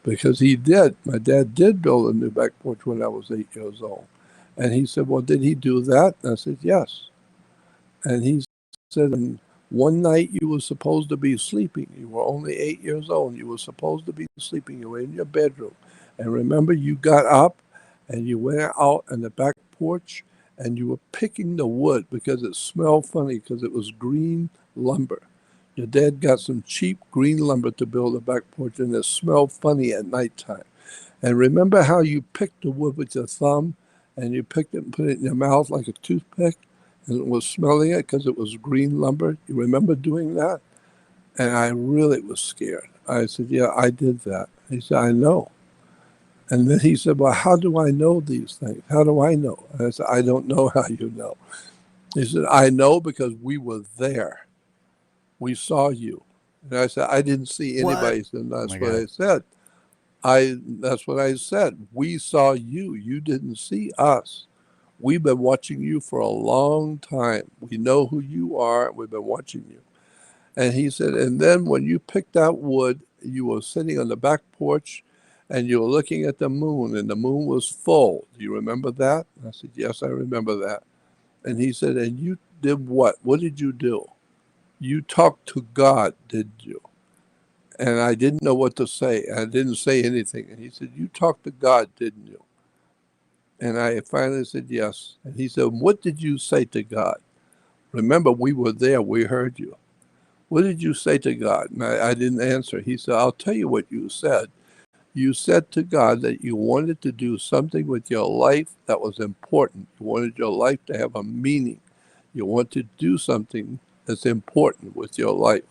because he did. My dad did build a new back porch when I was 8 years old. And he said, "Well, did he do that?" And I said, "Yes." And he said, "And One night you were supposed to be sleeping. You were only 8 years old. You were supposed to be sleeping. You were in your bedroom. And remember, you got up and you went out on the back porch and you were picking the wood because it smelled funny because it was green lumber. Your dad got some cheap green lumber to build a back porch and it smelled funny at nighttime. And remember how you picked the wood with your thumb and you picked it and put it in your mouth like a toothpick and it was smelling it because it was green lumber? You remember doing that? And I really was scared. I said, yeah, I did that. He said, I know. And then he said, well, how do I know these things? How do I know? And I said, I don't know how you know. He said, I know because we were there. We saw you. And I said, I didn't see anybody. He said, Oh that's my what I God. said. That's what I said. We saw you. You didn't see us. We've been watching you for a long time. We know who you are. We've been watching you. And he said, and then when you picked out wood, you were sitting on the back porch and you were looking at the moon and the moon was full. Do you remember that? I said, yes, I remember that. And he said, and you did what? What did you do? You talked to God, did you? And I didn't know what to say. I didn't say anything. And he said, you talked to God, didn't you? And I finally said, yes. And he said, what did you say to God? Remember, we were there. We heard you. What did you say to God? And I didn't answer. He said, I'll tell you what you said. You said to God that you wanted to do something with your life that was important. You wanted your life to have a meaning. You want to do something that's important with your life.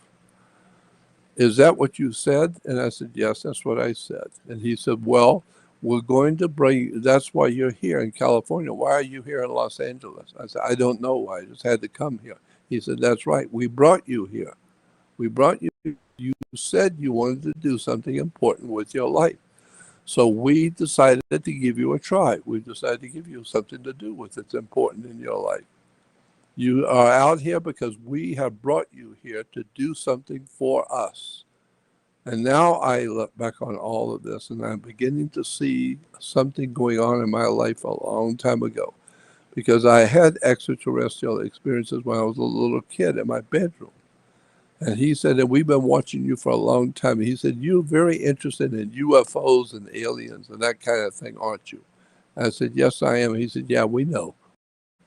Is that what you said? And I said, yes, that's what I said. And he said, well, we're going to bring, that's why you're here in California. Why are you here in Los Angeles? I said, I don't know why. I just had to come here. He said, that's right. We brought you here. We brought you. You said you wanted to do something important with your life. So we decided to give you a try. We decided to give you something to do with that's important in your life. You are out here because we have brought you here to do something for us. And now I look back on all of this and I'm beginning to see something going on in my life a long time ago because I had extraterrestrial experiences when I was a little kid in my bedroom. And he said, and we've been watching you for a long time. He said, you're very interested in UFOs and aliens and that kind of thing, aren't you? I said, yes, I am. He said, yeah, we know.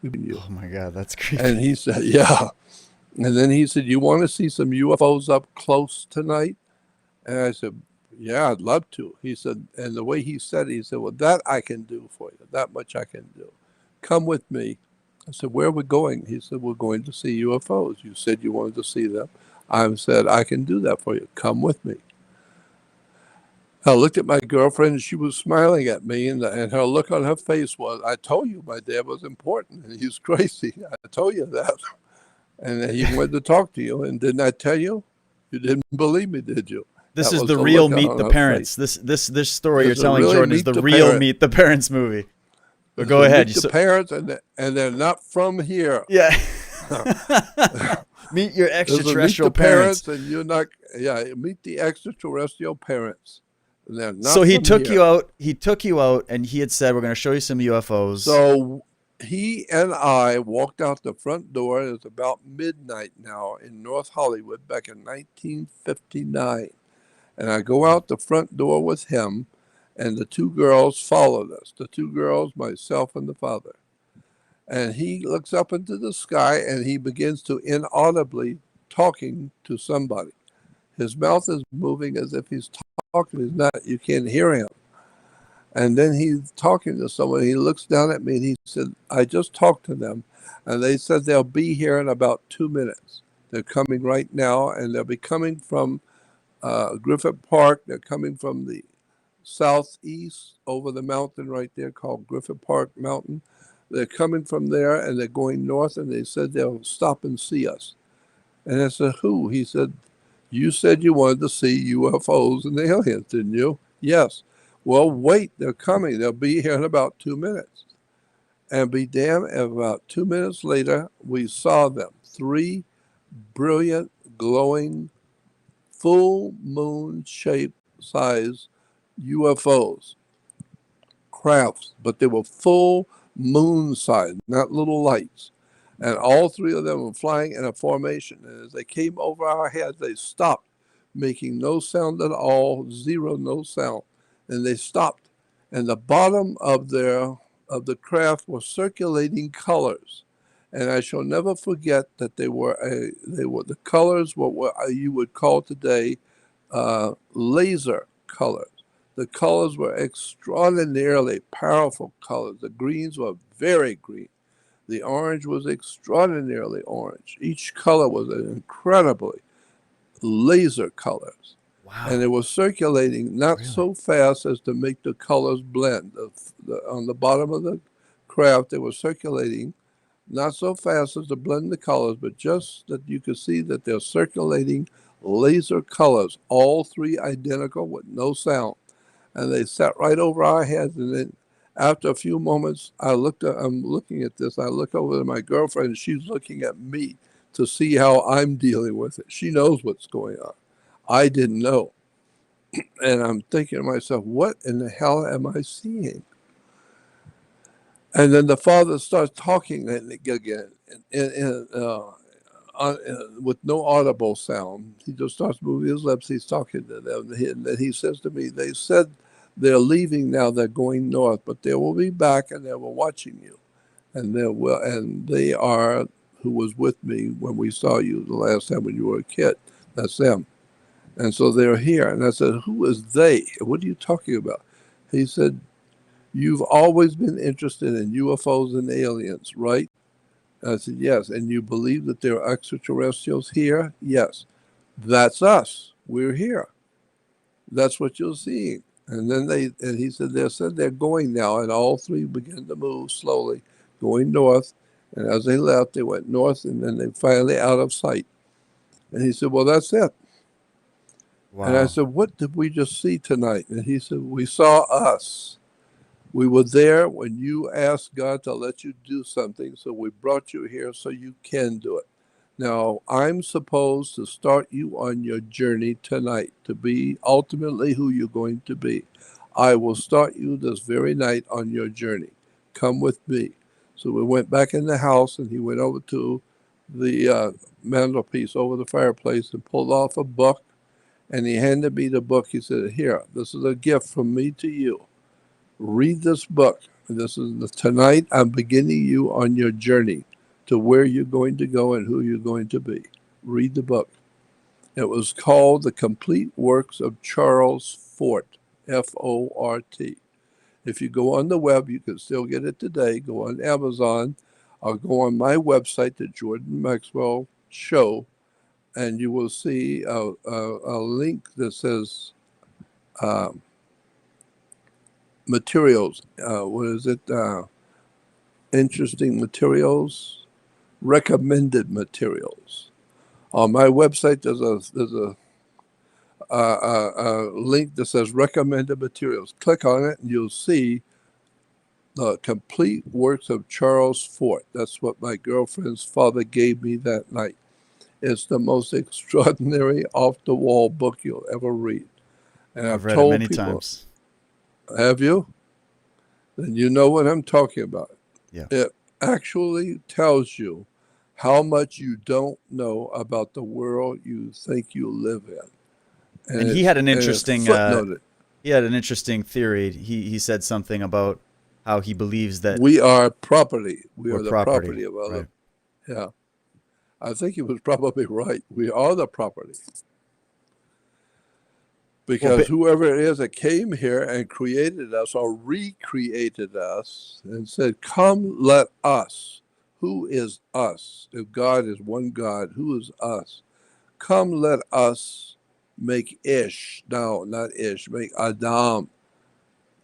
We've been you. Oh my God, that's And creepy. he said, yeah. And then he said, you want to see some UFOs up close tonight? And I said, yeah, I'd love to. He said, and the way he said it, he said, well, that I can do for you. That much I can do. Come with me. I said, where are we going? He said, we're going to see UFOs. You said you wanted to see them. I said, I can do that for you. Come with me. I looked at my girlfriend and she was smiling at me and her look on her face was, I told you my dad was important and he's crazy. I told you that. And he wanted to talk to you. And didn't I tell you? You didn't believe me, did you? This That is was the the real look Meet on the her face. Parents. This story you're It's a telling, really Jordan, is Meet the the real Parent. Meet the Parents movie. But It's go a ahead. Meet the Parents and they're not from here. Yeah. Meet your There's a Meet extraterrestrial the parents. Parents and you're not, yeah, Meet the Extraterrestrial Parents. And they're So not he from took here. you out. He took you out, and he had said, "We're going to show you some UFOs." So he and I walked out the front door. It was about midnight now in North Hollywood back in 1959. And I go out the front door with him, and the two girls followed us. The two girls, myself, and the father. And he looks up into the sky and he begins to inaudibly talking to somebody. His mouth is moving as if he's talking. He's not, you can't hear him. And then he's talking to someone. He looks down at me and he said, I just talked to them and they said they'll be here in about 2 minutes. They're coming right now and they'll be coming from Griffith Park. They're coming from the southeast over the mountain right there called Griffith Park Mountain. They're coming from there and they're going north and they said they'll stop and see us. And I said, who? He said, you said you wanted to see UFOs and aliens, didn't you? Yes. Well, wait, they're coming. They'll be here in about 2 minutes. And be damned, about 2 minutes later, we saw them. Three brilliant, glowing, full moon shaped size UFOs, crafts, but they were full moon size, not little lights. And all three of them were flying in a formation. And as they came over our heads, they stopped, making no sound at all, zero, no sound. And they stopped. And the bottom of the craft was circulating colors. And I shall never forget that they were the colors what you would call today laser colors. The colors were extraordinarily powerful colors. The greens were very green. The orange was extraordinarily orange. Each color was an incredibly laser colors. And Wow. it was circulating not Really? so fast as to make the colors blend. On the bottom of the craft, they were circulating not so fast as to blend the colors, but just that you could see that they're circulating laser colors, all three identical with no sound. And they sat right over our heads. And then after a few moments, I'm looking at this. I look over to my girlfriend, and she's looking at me to see how I'm dealing with it. She knows what's going on. I didn't know. And I'm thinking to myself, what in the hell am I seeing? And then the father starts talking again with no audible sound. He just starts moving his lips. He's talking to them. And then he says to me, they said they're leaving now. They're going north, but they will be back and they were watching you. And they are who was with me when we saw you the last time when you were a kid. That's them. And so they're here. And I said, who is they? What are you talking about? He said, you've always been interested in UFOs and aliens, right? I said, yes. And you believe that there are extraterrestrials here? Yes. That's us. We're here. That's what you're seeing. And he said they're going now. And all three began to move slowly, going north. And as they left, they went north and then they finally out of sight. And he said, well, that's it. And I Wow. said, what did we just see tonight? And he said, we saw us. We were there when you asked God to let you do something, so we brought you here so you can do it. Now, I'm supposed to start you on your journey tonight to be ultimately who you're going to be. I will start you this very night on your journey. Come with me. So we went back in the house, and he went over to the mantelpiece over the fireplace and pulled off a book, and he handed me the book. He said, here, this is a gift from me to you. Read this book. Tonight I'm beginning you on your journey to where you're going to go and who you're going to be. Read the book. It was called The Complete Works of Charles Fort, Fort. If you go on the web, you can still get it today. Go on Amazon or go on my website, the Jordan Maxwell Show, and you will see a link that says materials. What is it? Interesting materials, recommended materials. On my website, there's a link that says recommended materials. Click on it, and you'll see the complete works of Charles Fort. That's what my girlfriend's father gave me that night. It's the most extraordinary, off the wall book you'll ever read. And I've I've read it told many people, times. have you? Then you know what I'm talking about. Yeah. It actually tells you how much you don't know about the world you think you live in. And And it's footnoted. he had an interesting theory. He said something about how he believes that We are property. We we're are the property, property of other. right? Yeah. I think he was probably right. We are the property. Well, Because whoever it is that came here and created us or recreated us and said, come, let us. Who is us? If God is one God, who is us? Come, let us make Ish. No, not Ish. Make Adam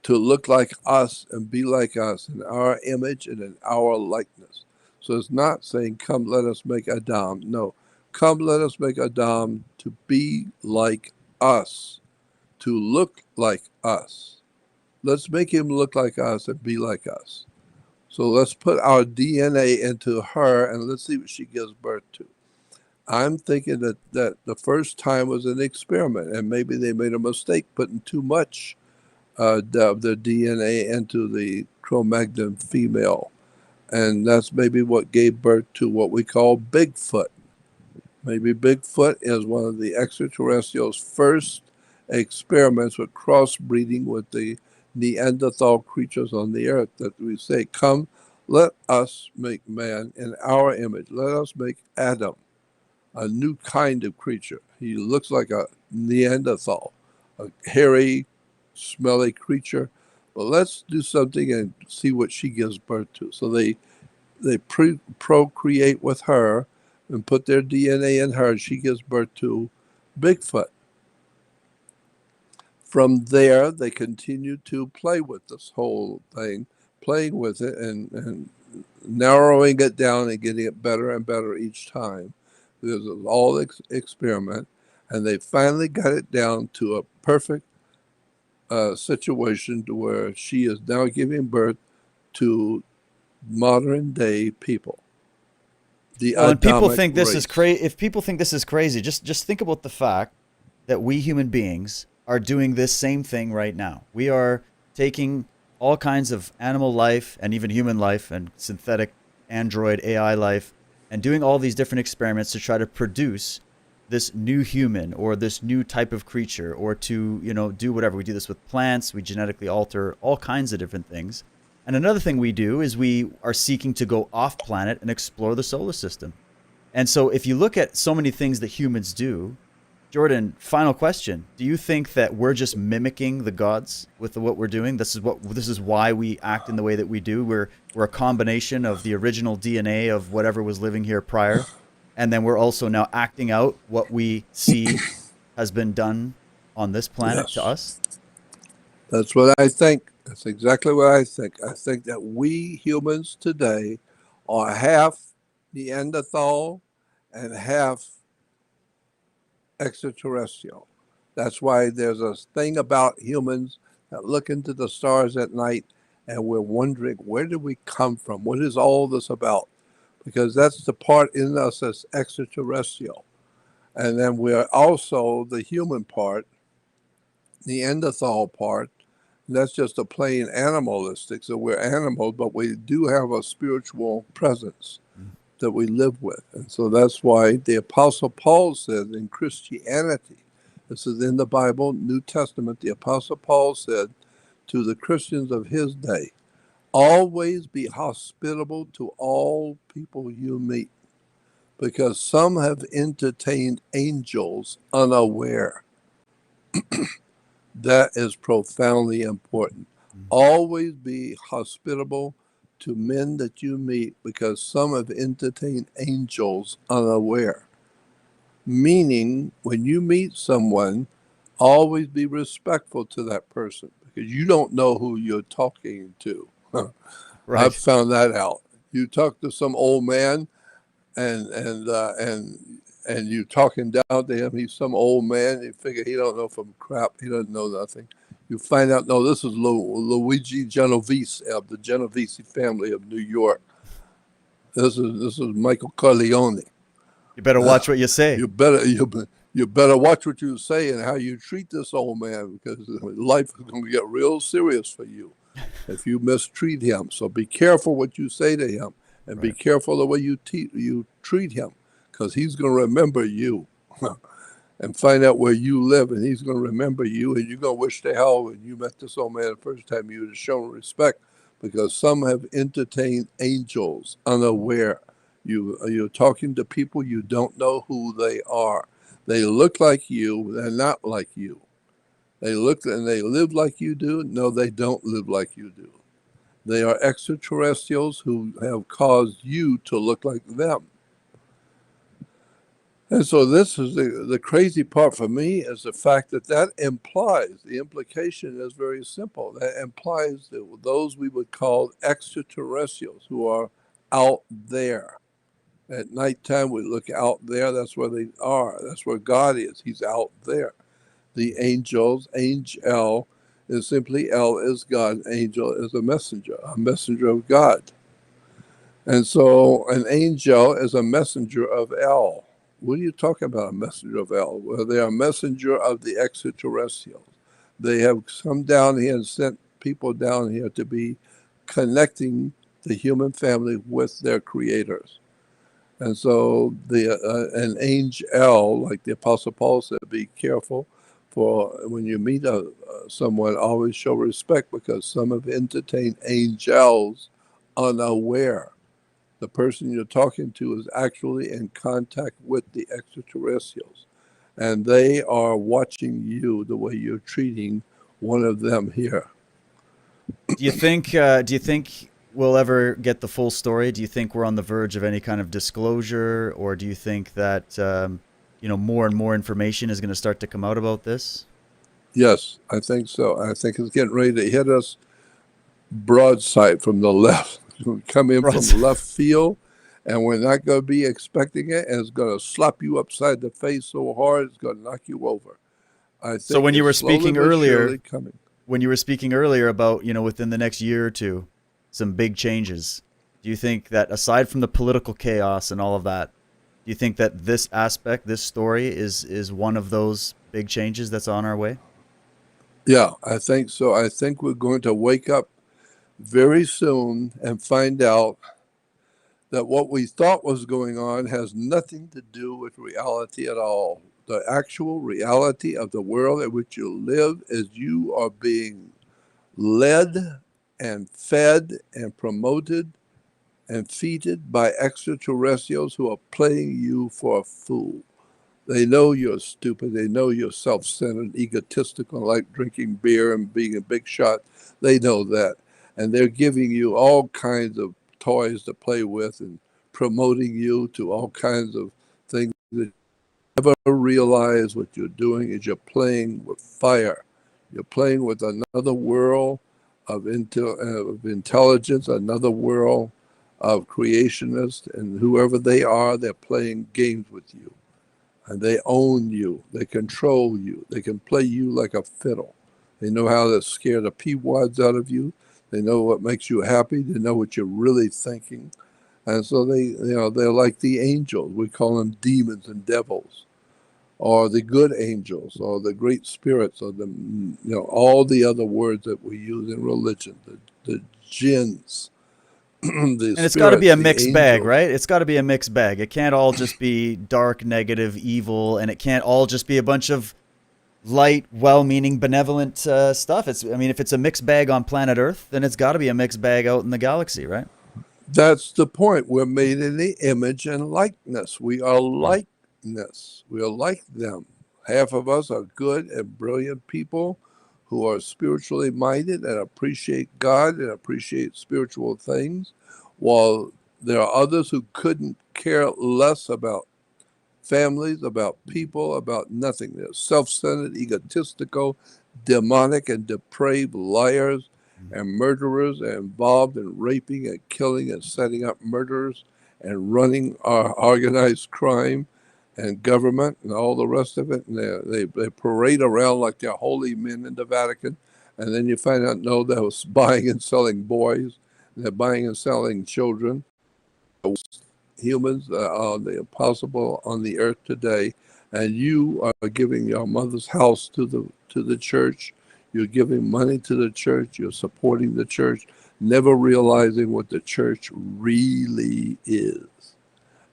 to look like us and be like us in our image and in our likeness. So it's not saying, come, let us make Adam. No, come, let us make Adam to be like us, to look like us. Let's make him look like us and be like us. So let's put our DNA into her and let's see what she gives birth to. I'm thinking that the first time was an experiment, and maybe they made a mistake putting too much of the DNA into the Cro-Magnon female, And that's maybe what gave birth to what we call Bigfoot. Maybe Bigfoot is one of the extraterrestrials' first experiments with crossbreeding with the Neanderthal creatures on the earth, that we say, come, let us make man in our image. Let us make Adam a new kind of creature. He looks like a Neanderthal, a hairy, smelly creature. But let's do something and see what she gives birth to. So they procreate with her and put their DNA in her. She gives birth to Bigfoot. From there, they continue to play with this whole thing, playing with it and narrowing it down and getting it better and better each time. This is all experiment, and they finally got it down to a perfect situation to where she is now giving birth to modern day people. The Well, and people Adamic think this is race. crazy. If people think this is crazy, just think about the fact that we human beings are doing this same thing right now. We are taking all kinds of animal life and even human life and synthetic android AI life and doing all these different experiments to try to produce this new human or this new type of creature, or to, do whatever. We do this with plants, we genetically alter all kinds of different things. And another thing we do is we are seeking to go off planet and explore the solar system. And so if you look at so many things that humans do, Jordan, final question. Do you think that we're just mimicking the gods with what we're doing? This is why we act in the way that we do. We're a combination of the original DNA of whatever was living here prior, and then we're also now acting out what we see has been done on this planet to Yes, us. that's what I think. That's exactly what I think. I think that we humans today are half Neanderthal and half extraterrestrial. That's why there's a thing about humans that look into the stars at night and we're wondering, where did we come from? What is all this about? Because that's the part in us that's extraterrestrial. And then we're also the human part, Neanderthal part. That's just a plain animalistic. So we're animals, but we do have a spiritual presence that we live with. And so that's why the Apostle Paul said in Christianity, this is in the Bible, New Testament, the Apostle Paul said to the Christians of his day, always be hospitable to all people you meet, because some have entertained angels unaware. That is profoundly important. Always be hospitable to men that you meet, because some have entertained angels unaware. Meaning, when you meet someone, always be respectful to that person, because you don't know who you're talking to. I've Right. found that out. You talk to some old man, and you talking down to him. He's some old man. You figure he don't know from crap. He doesn't know nothing. You find out, no, this is Luigi Genovese of the Genovese family of New York. This is Michael Corleone. You better watch what you say. You better you better watch what you say and how you treat this old man, because life is going to get real serious for you if you mistreat him. So be careful what you say to him, and be Right. careful the way you treat him, because he's going to remember you and find out where you live, and he's going to remember you, and you're going to wish to hell when you met this old man the first time you would have shown respect, because some have entertained angels unaware. You're talking to people, you don't know who they are. They look like you, they're not like you. They look and they live like you do. No, they don't live like you do. They are extraterrestrials who have caused you to look like them. And so this is the crazy part for me, is the fact that the implication is very simple. That implies that those we would call extraterrestrials, who are out there. At nighttime, we look out there. That's where they are. That's where God is. He's out there. The angels, angel is simply El is God. Angel is a messenger of God. And so an angel is a messenger of El. What are you talking about, a messenger of El? Well, they are a messenger of the extraterrestrials. They have come down here and sent people down here to be connecting the human family with their creators. And so an angel, like the Apostle Paul said, be careful for when you meet someone, always show respect, because some have entertained angels unaware. The person you're talking to is actually in contact with the extraterrestrials, and they are watching you the way you're treating one of them here. Do you think? Do you think we'll ever get the full story? Do you think we're on the verge of any kind of disclosure, or do you think that more and more information is going to start to come out about this? Yes, I think so. I think it's getting ready to hit us broadside from the left. Come in from Broadside. left field, and we're not going to be expecting it, and it's going to slap you upside the face so hard it's going to knock you over. I So think it's slowly but surely coming. when you were speaking earlier about within the next year or two, some big changes. Do you think that aside from the political chaos and all of that, do you think that this aspect, this story, is one of those big changes that's on our way? Yeah, I think so. I think we're going to wake up very soon and find out that what we thought was going on has nothing to do with reality at all. The actual reality of the world in which you live is you are being led and fed and promoted and feted by extraterrestrials who are playing you for a fool. They know you're stupid. They know you're self centered, egotistical, like drinking beer and being a big shot. They know that. And they're giving you all kinds of toys to play with and promoting you to all kinds of things that you never realize. What you're doing is you're playing with fire. You're playing with another world of intelligence, another world of creationists, and whoever they are, they're playing games with you, and they own you. They control you. They can play you like a fiddle. They know how to scare the peawads out of you. They know what makes you happy. They know what you're really thinking. And so they're like the angels. We call them demons and devils, or the good angels, or the great spirits, or all the other words that we use in religion, the jinns, the And it's got to be spirits, a the mixed bag, angels. right? It's got to be a mixed bag. It can't all just be dark, negative, evil, and it can't all just be a bunch of light, well-meaning, benevolent stuff. I mean, if it's a mixed bag on planet Earth, then it's got to be a mixed bag out in the galaxy, right? That's the point. We're made in the image and likeness. We are Yeah. likeness. We are like them. Half of us are good and brilliant people who are spiritually minded and appreciate God and appreciate spiritual things, while there are others who couldn't care less about families, about people, about nothing. They're self centered, egotistical, demonic, and depraved liars and murderers, and involved in raping and killing and setting up murders and running our organized crime and government and all the rest of it. And they parade around like they're holy men in the Vatican. And then you find out, no, they're buying and selling boys, they're buying and selling children, humans are the impossible on the earth today, and you are giving your mother's house to the church. You're giving money to the church. You're supporting the church, never realizing what the church really is.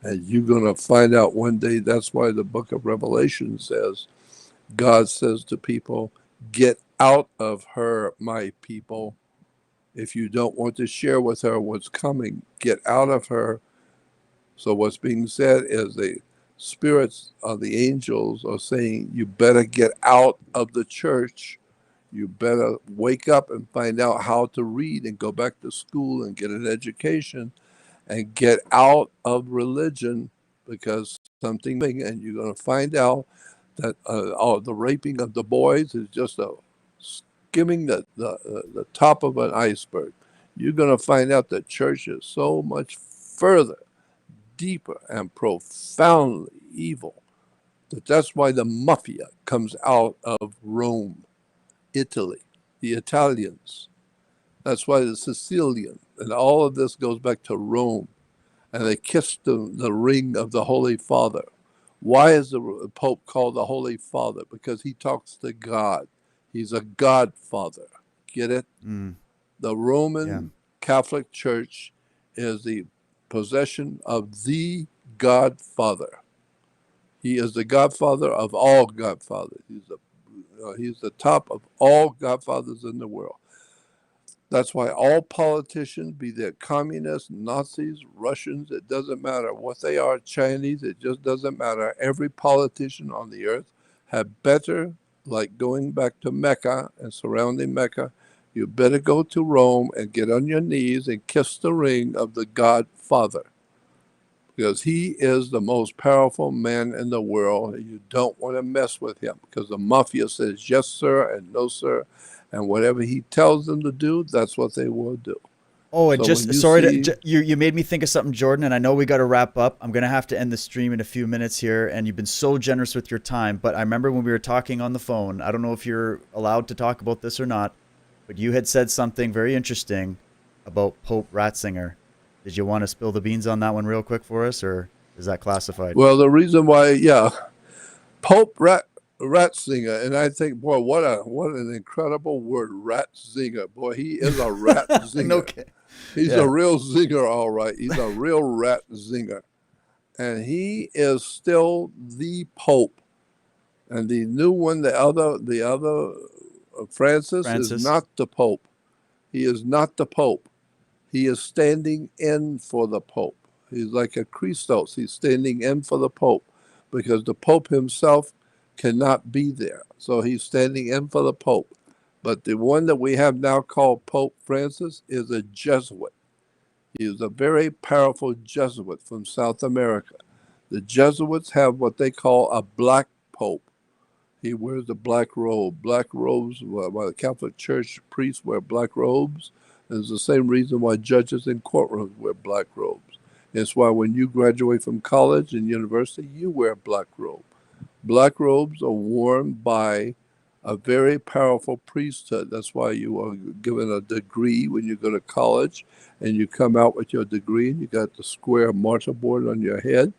And you're going to find out one day. That's why the book of Revelation says, God says to people, get out of her, my people. If you don't want to share with her what's coming, get out of her. So what's being said is the spirits of the angels are saying, you better get out of the church. You better wake up and find out how to read and go back to school and get an education and get out of religion, because something, and you're going to find out that the raping of the boys is just a skimming the top of an iceberg. You're going to find out that church is so much further, deeper, and profoundly evil. That's why the mafia comes out of Rome, Italy, the Italians. That's why the Sicilian, and all of this goes back to Rome. And they kissed the ring of the Holy Father. Why is the Pope called the Holy Father? Because he talks to God. He's a godfather. Get it? Mm, The yeah. Roman Catholic Church is the possession of the Godfather. He is the Godfather of all Godfathers. He's the top of all Godfathers in the world. That's why all politicians, be they communists, Nazis, Russians, it doesn't matter what they are, Chinese, it just doesn't matter. Every politician on the earth had better, like going back to Mecca and surrounding Mecca, you better go to Rome and get on your knees and kiss the ring of the Godfather. Because he is the most powerful man in the world. And you don't want to mess with him because the mafia says yes, sir, and no, sir. And whatever he tells them to do, that's what they will do. Oh, and So when just you sorry see, to you made me think of something, Jordan, and I know we got to wrap up. I'm gonna have to end the stream in a few minutes here, and you've been so generous with your time. But I remember when we were talking on the phone. I don't know if you're allowed to talk about this or not, but you had said something very interesting about Pope Ratzinger. Did you want to spill the beans on that one real quick for us, or is that classified? well, the reason why, Ratzinger, and I think, boy, what an incredible word, Ratzinger. Boy, he is a rat No, zinger. He's a yeah, real zinger, all right. He's a real rat zinger. And he is still the Pope. And the new one, the other Francis is Francis. not the Pope. He is not the Pope. He is standing in for the Pope. He's like a Christos. He's standing in for the Pope because the Pope himself cannot be there. So he's standing in for the Pope. But the one that we have now called Pope Francis is a Jesuit. He is a very powerful Jesuit from South America. The Jesuits have what they call a black Pope. He wears the black robe. Black robes, why the Catholic Church priests wear black robes. It's the same reason why judges in courtrooms wear black robes. It's why when you graduate from college and university, you wear a black robe. Black robes are worn by a very powerful priesthood. That's why you are given a degree when you go to college and you come out with your degree and you got the square mortarboard on your head.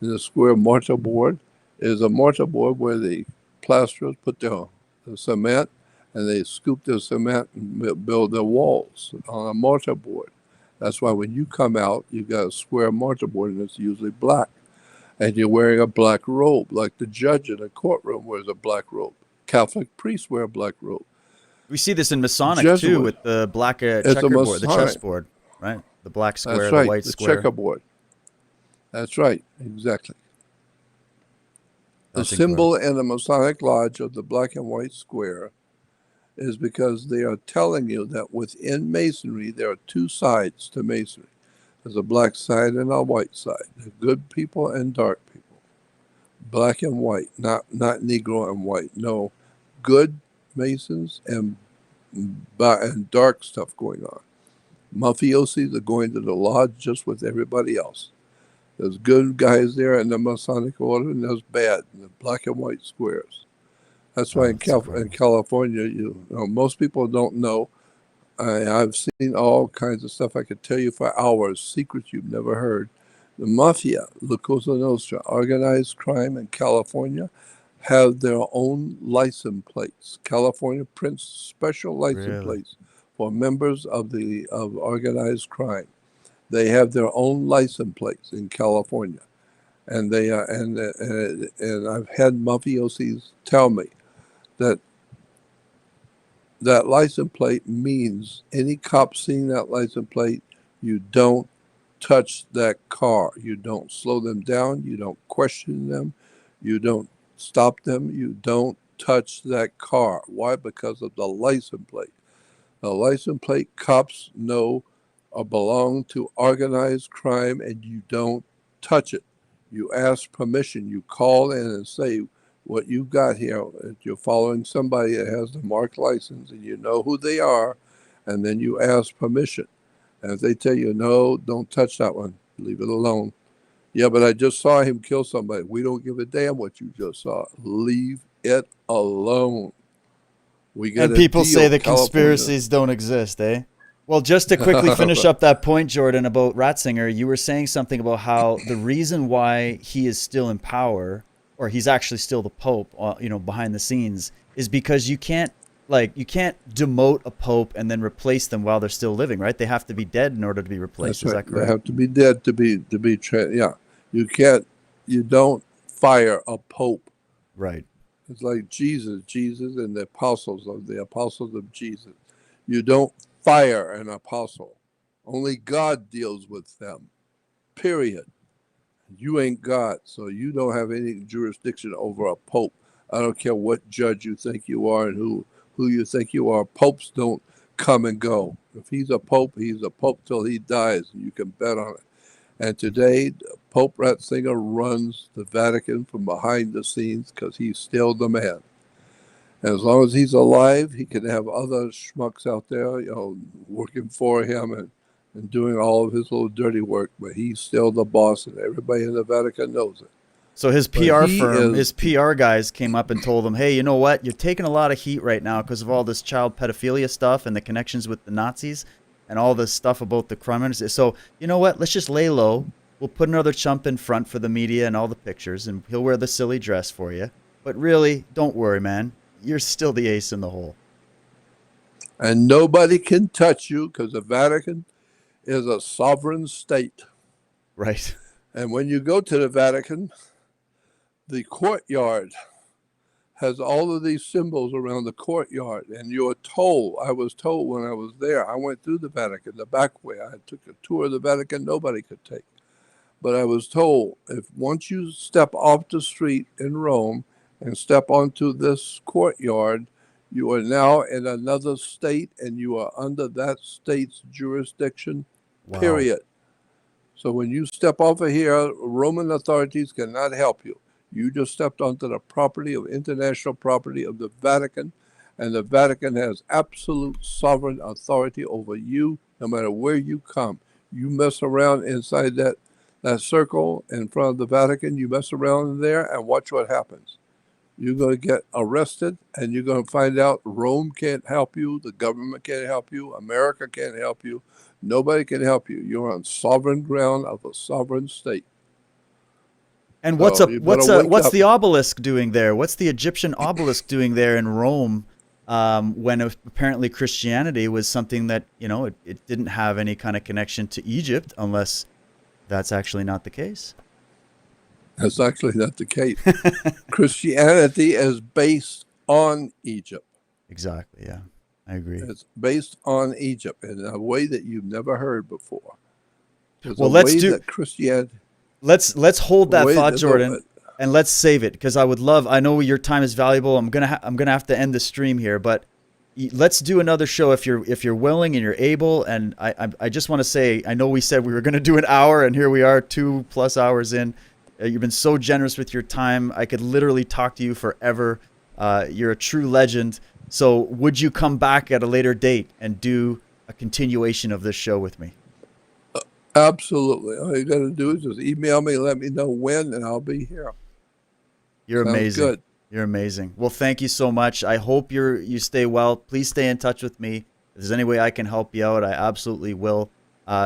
And the square mortarboard is a mortarboard where the plasterers put the cement and they scoop the cement and build their walls on a mortarboard. That's why when you come out, you got a square mortarboard and it's usually black. And you're wearing a black robe, like the judge in a courtroom wears a black robe. Catholic priests wear a black robe. We see this in Masonic too, Jesuit, with the black it's a checkerboard, the Masonic. chessboard, right? The black That's square, the right, white the square. checkerboard. That's right, exactly. The That's incredible. symbol in the Masonic Lodge of the black and white square is because they are telling you that within Masonry, there are two sides to Masonry. There's a black side and a white side. There's good people and dark people. Black and white, not Negro and white. No, good Masons and dark stuff going on. Mafiosis are going to the lodge just with everybody else. There's good guys there in the Masonic order, and there's bad in the black and white squares. That's why Oh, in, that's incredible. California, you know, most people don't know. I've seen all kinds of stuff I could tell you for hours, secrets you've never heard. The mafia, La Cosa Nostra, organized crime in California, have their own license plates. California prints special license Really? plates for members of organized crime. They have their own license plates in California, and they and I've had mafiosis tell me that that license plate means any cop seeing that license plate, you don't touch that car. You don't slow them down. You don't question them. You don't stop them. You don't touch that car. Why? Because of the license plate. The license plate cops know belong to organized crime, and you don't touch it. You ask permission. You call in and say, what you've got here, if you're following somebody that has the marked license and you know who they are, and then you ask permission. And if they tell you, no, don't touch that one, leave it alone. Yeah, but I just saw him kill somebody. We don't give a damn what you just saw. Leave it alone. We got And a people say deal, that California. conspiracies don't exist, eh? Well, just to quickly finish up that point, Jordan, about Ratzinger, you were saying something about how the reason why he is still in power, or he's actually still the Pope, behind the scenes, is because you can't like you can't demote a pope and then replace them while they're still living, right? They have to be dead in order to be replaced. That's Is right. that They correct? have to be dead yeah. You can't. You don't fire a pope. Right. It's like Jesus and the apostles of Jesus. You don't fire an apostle. Only God deals with them. Period. You ain't God, so you don't have any jurisdiction over a pope. I don't care what judge you think you are and who you think you are. Popes don't come and go. If he's a pope till he dies, and you can bet on it. And today, Pope Ratzinger runs the Vatican from behind the scenes because he's still the man. And as long as he's alive, he can have other schmucks out there, working for him and doing all of his little dirty work. But he's still the boss, and everybody in the Vatican knows it. So his But PR he firm, is his PR guys came up and told him, "Hey, you know what? You're taking a lot of heat right now because of all this child pedophilia stuff and the connections with the Nazis and all this stuff about the criminals. So, you know what? Let's just lay low. We'll put another chump in front for the media and all the pictures, and he'll wear the silly dress for you. But really, don't worry, man. You're still the ace in the hole." and nobody can touch you because the Vatican is a sovereign state. Right. And when you go to the Vatican, the courtyard has all of these symbols around the courtyard, and I was told when I was there, I went through the Vatican the back way. I took a tour of the Vatican nobody could take. But I was told if once you step off the street in Rome and step onto this courtyard, you are now in another state and you are under that state's jurisdiction, Wow. period. So when you step off of here, Roman authorities cannot help you. You just stepped onto the international property of the Vatican, and the Vatican has absolute sovereign authority over you, no matter where you come. You mess around inside that circle in front of the Vatican, you mess around in there and watch what happens. You're going to get arrested, and you're going to find out Rome can't help you, the government can't help you, America can't help you, nobody can help you. You're on sovereign ground of a sovereign state. And So you better wake what's up. the obelisk doing there? What's the Egyptian obelisk doing there in Rome? When apparently Christianity was something that it didn't have any kind of connection to Egypt, unless that's actually not the case. That's actually not the case. Christianity is based on Egypt. Exactly. Yeah, I agree. It's based on Egypt in a way that you've never heard before. There's a Well, let's way do. that Christianity, Let's hold that way thought, that the, Jordan, and let's save it because I would love. I know your time is valuable. I'm gonna have to end the stream here, but let's do another show if you're willing and you're able. And I just want to say I know we said we were gonna do an hour, and here we are 2+ hours in. You've been so generous with your time. I could literally talk to you forever. You're a true legend. So would you come back at a later date and do a continuation of this show with me? absolutely. All you got to do is just email me, let me know when, and I'll be here. You're Sounds amazing. good. You're amazing. Well, thank you so much. I hope you stay well. Please stay in touch with me. If there's any way I can help you out, I absolutely will.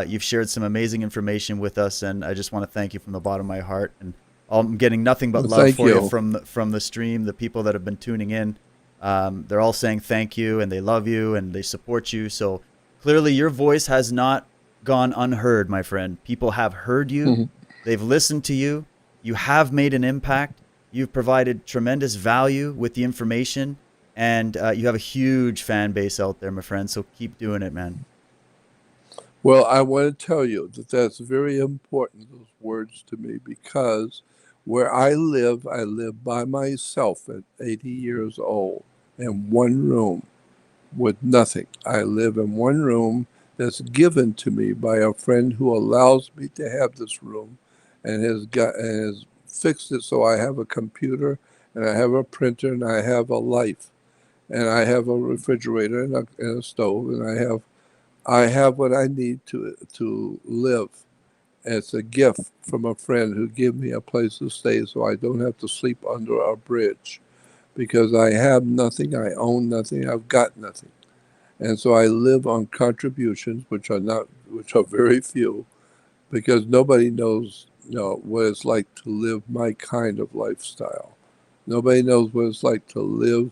You've shared some amazing information with us, and I just want to thank you from the bottom of my heart. And I'm getting nothing but Well, love thank for you you. from the stream. The people that have been tuning in, they're all saying thank you, and they love you, and they support you. So clearly, your voice has not gone unheard, my friend. People have heard you. Mhm. They've listened to you. You have made an impact. You've provided tremendous value with the information, and you have a huge fan base out there, my friend. So keep doing it, man. Well, I want to tell you that that's very important, those words to me, because where I live by myself at 80 years old in one room with nothing. I live in one room that's given to me by a friend who allows me to have this room and has fixed it so I have a computer and I have a printer and I have a life and I have a refrigerator and a stove and I have what I need to live. It's a gift from a friend who gave me a place to stay so I don't have to sleep under a bridge because I have nothing, I own nothing, I've got nothing. And so I live on contributions, which are very few, because nobody knows, what it's like to live my kind of lifestyle. Nobody knows what it's like to live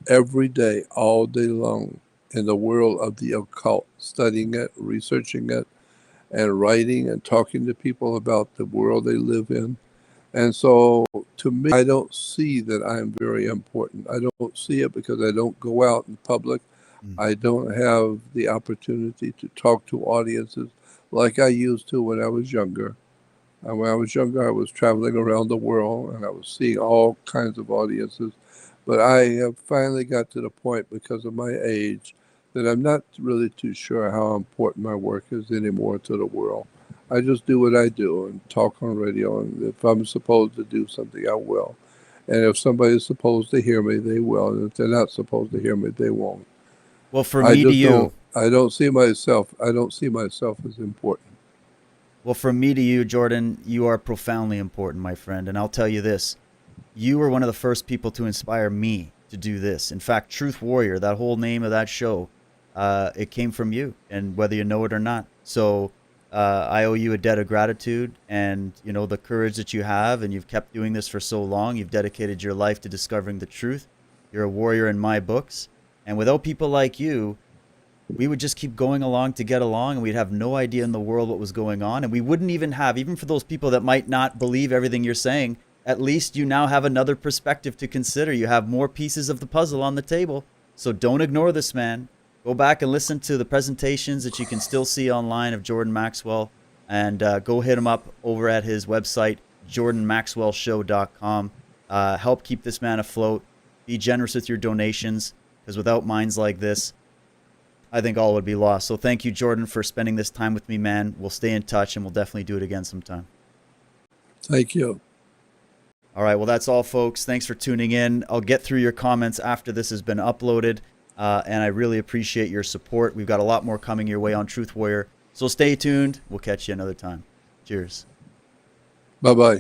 every day, all day long, in the world of the occult, studying it, researching it, and writing and talking to people about the world they live in. And so to me, I don't see that I'm very important. I don't see it because I don't go out in public. Mm. I don't have the opportunity to talk to audiences like I used to when I was younger. And when I was younger, I was traveling around the world and I was seeing all kinds of audiences. But I have finally got to the point because of my age that I'm not really too sure how important my work is anymore to the world. I just do what I do and talk on radio. And if I'm supposed to do something, I will. And if somebody's supposed to hear me, they will. And if they're not supposed to hear me, they won't. Well, from me to you, I don't see myself as important. well, from me to you, Jordan, you are profoundly important, my friend. And I'll tell you this, you were one of the first people to inspire me to do this. In fact, Truth Warrior, that whole name of that show, it came from you, and whether you know it or not. So I owe you a debt of gratitude, and you know the courage that you have, and you've kept doing this for so long. You've dedicated your life to discovering the truth. You're a warrior in my books, and without people like you, we would just keep going along to get along, and we'd have no idea in the world what was going on, and we wouldn't even have, even for those people that might not believe everything you're saying, at least you now have another perspective to consider. You have more pieces of the puzzle on the table. So don't ignore this man. Go back and listen to the presentations that you can still see online of Jordan Maxwell, and go hit him up over at his website, jordanmaxwellshow.com. Help keep this man afloat. Be generous with your donations, because without minds like this, I think all would be lost. So thank you, Jordan, for spending this time with me, man. We'll stay in touch, and we'll definitely do it again sometime. Thank you. All right, well, that's all, folks. Thanks for tuning in. I'll get through your comments after this has been uploaded, and I really appreciate your support. We've got a lot more coming your way on Truth Warrior, so stay tuned. We'll catch you another time. Cheers. Bye-bye.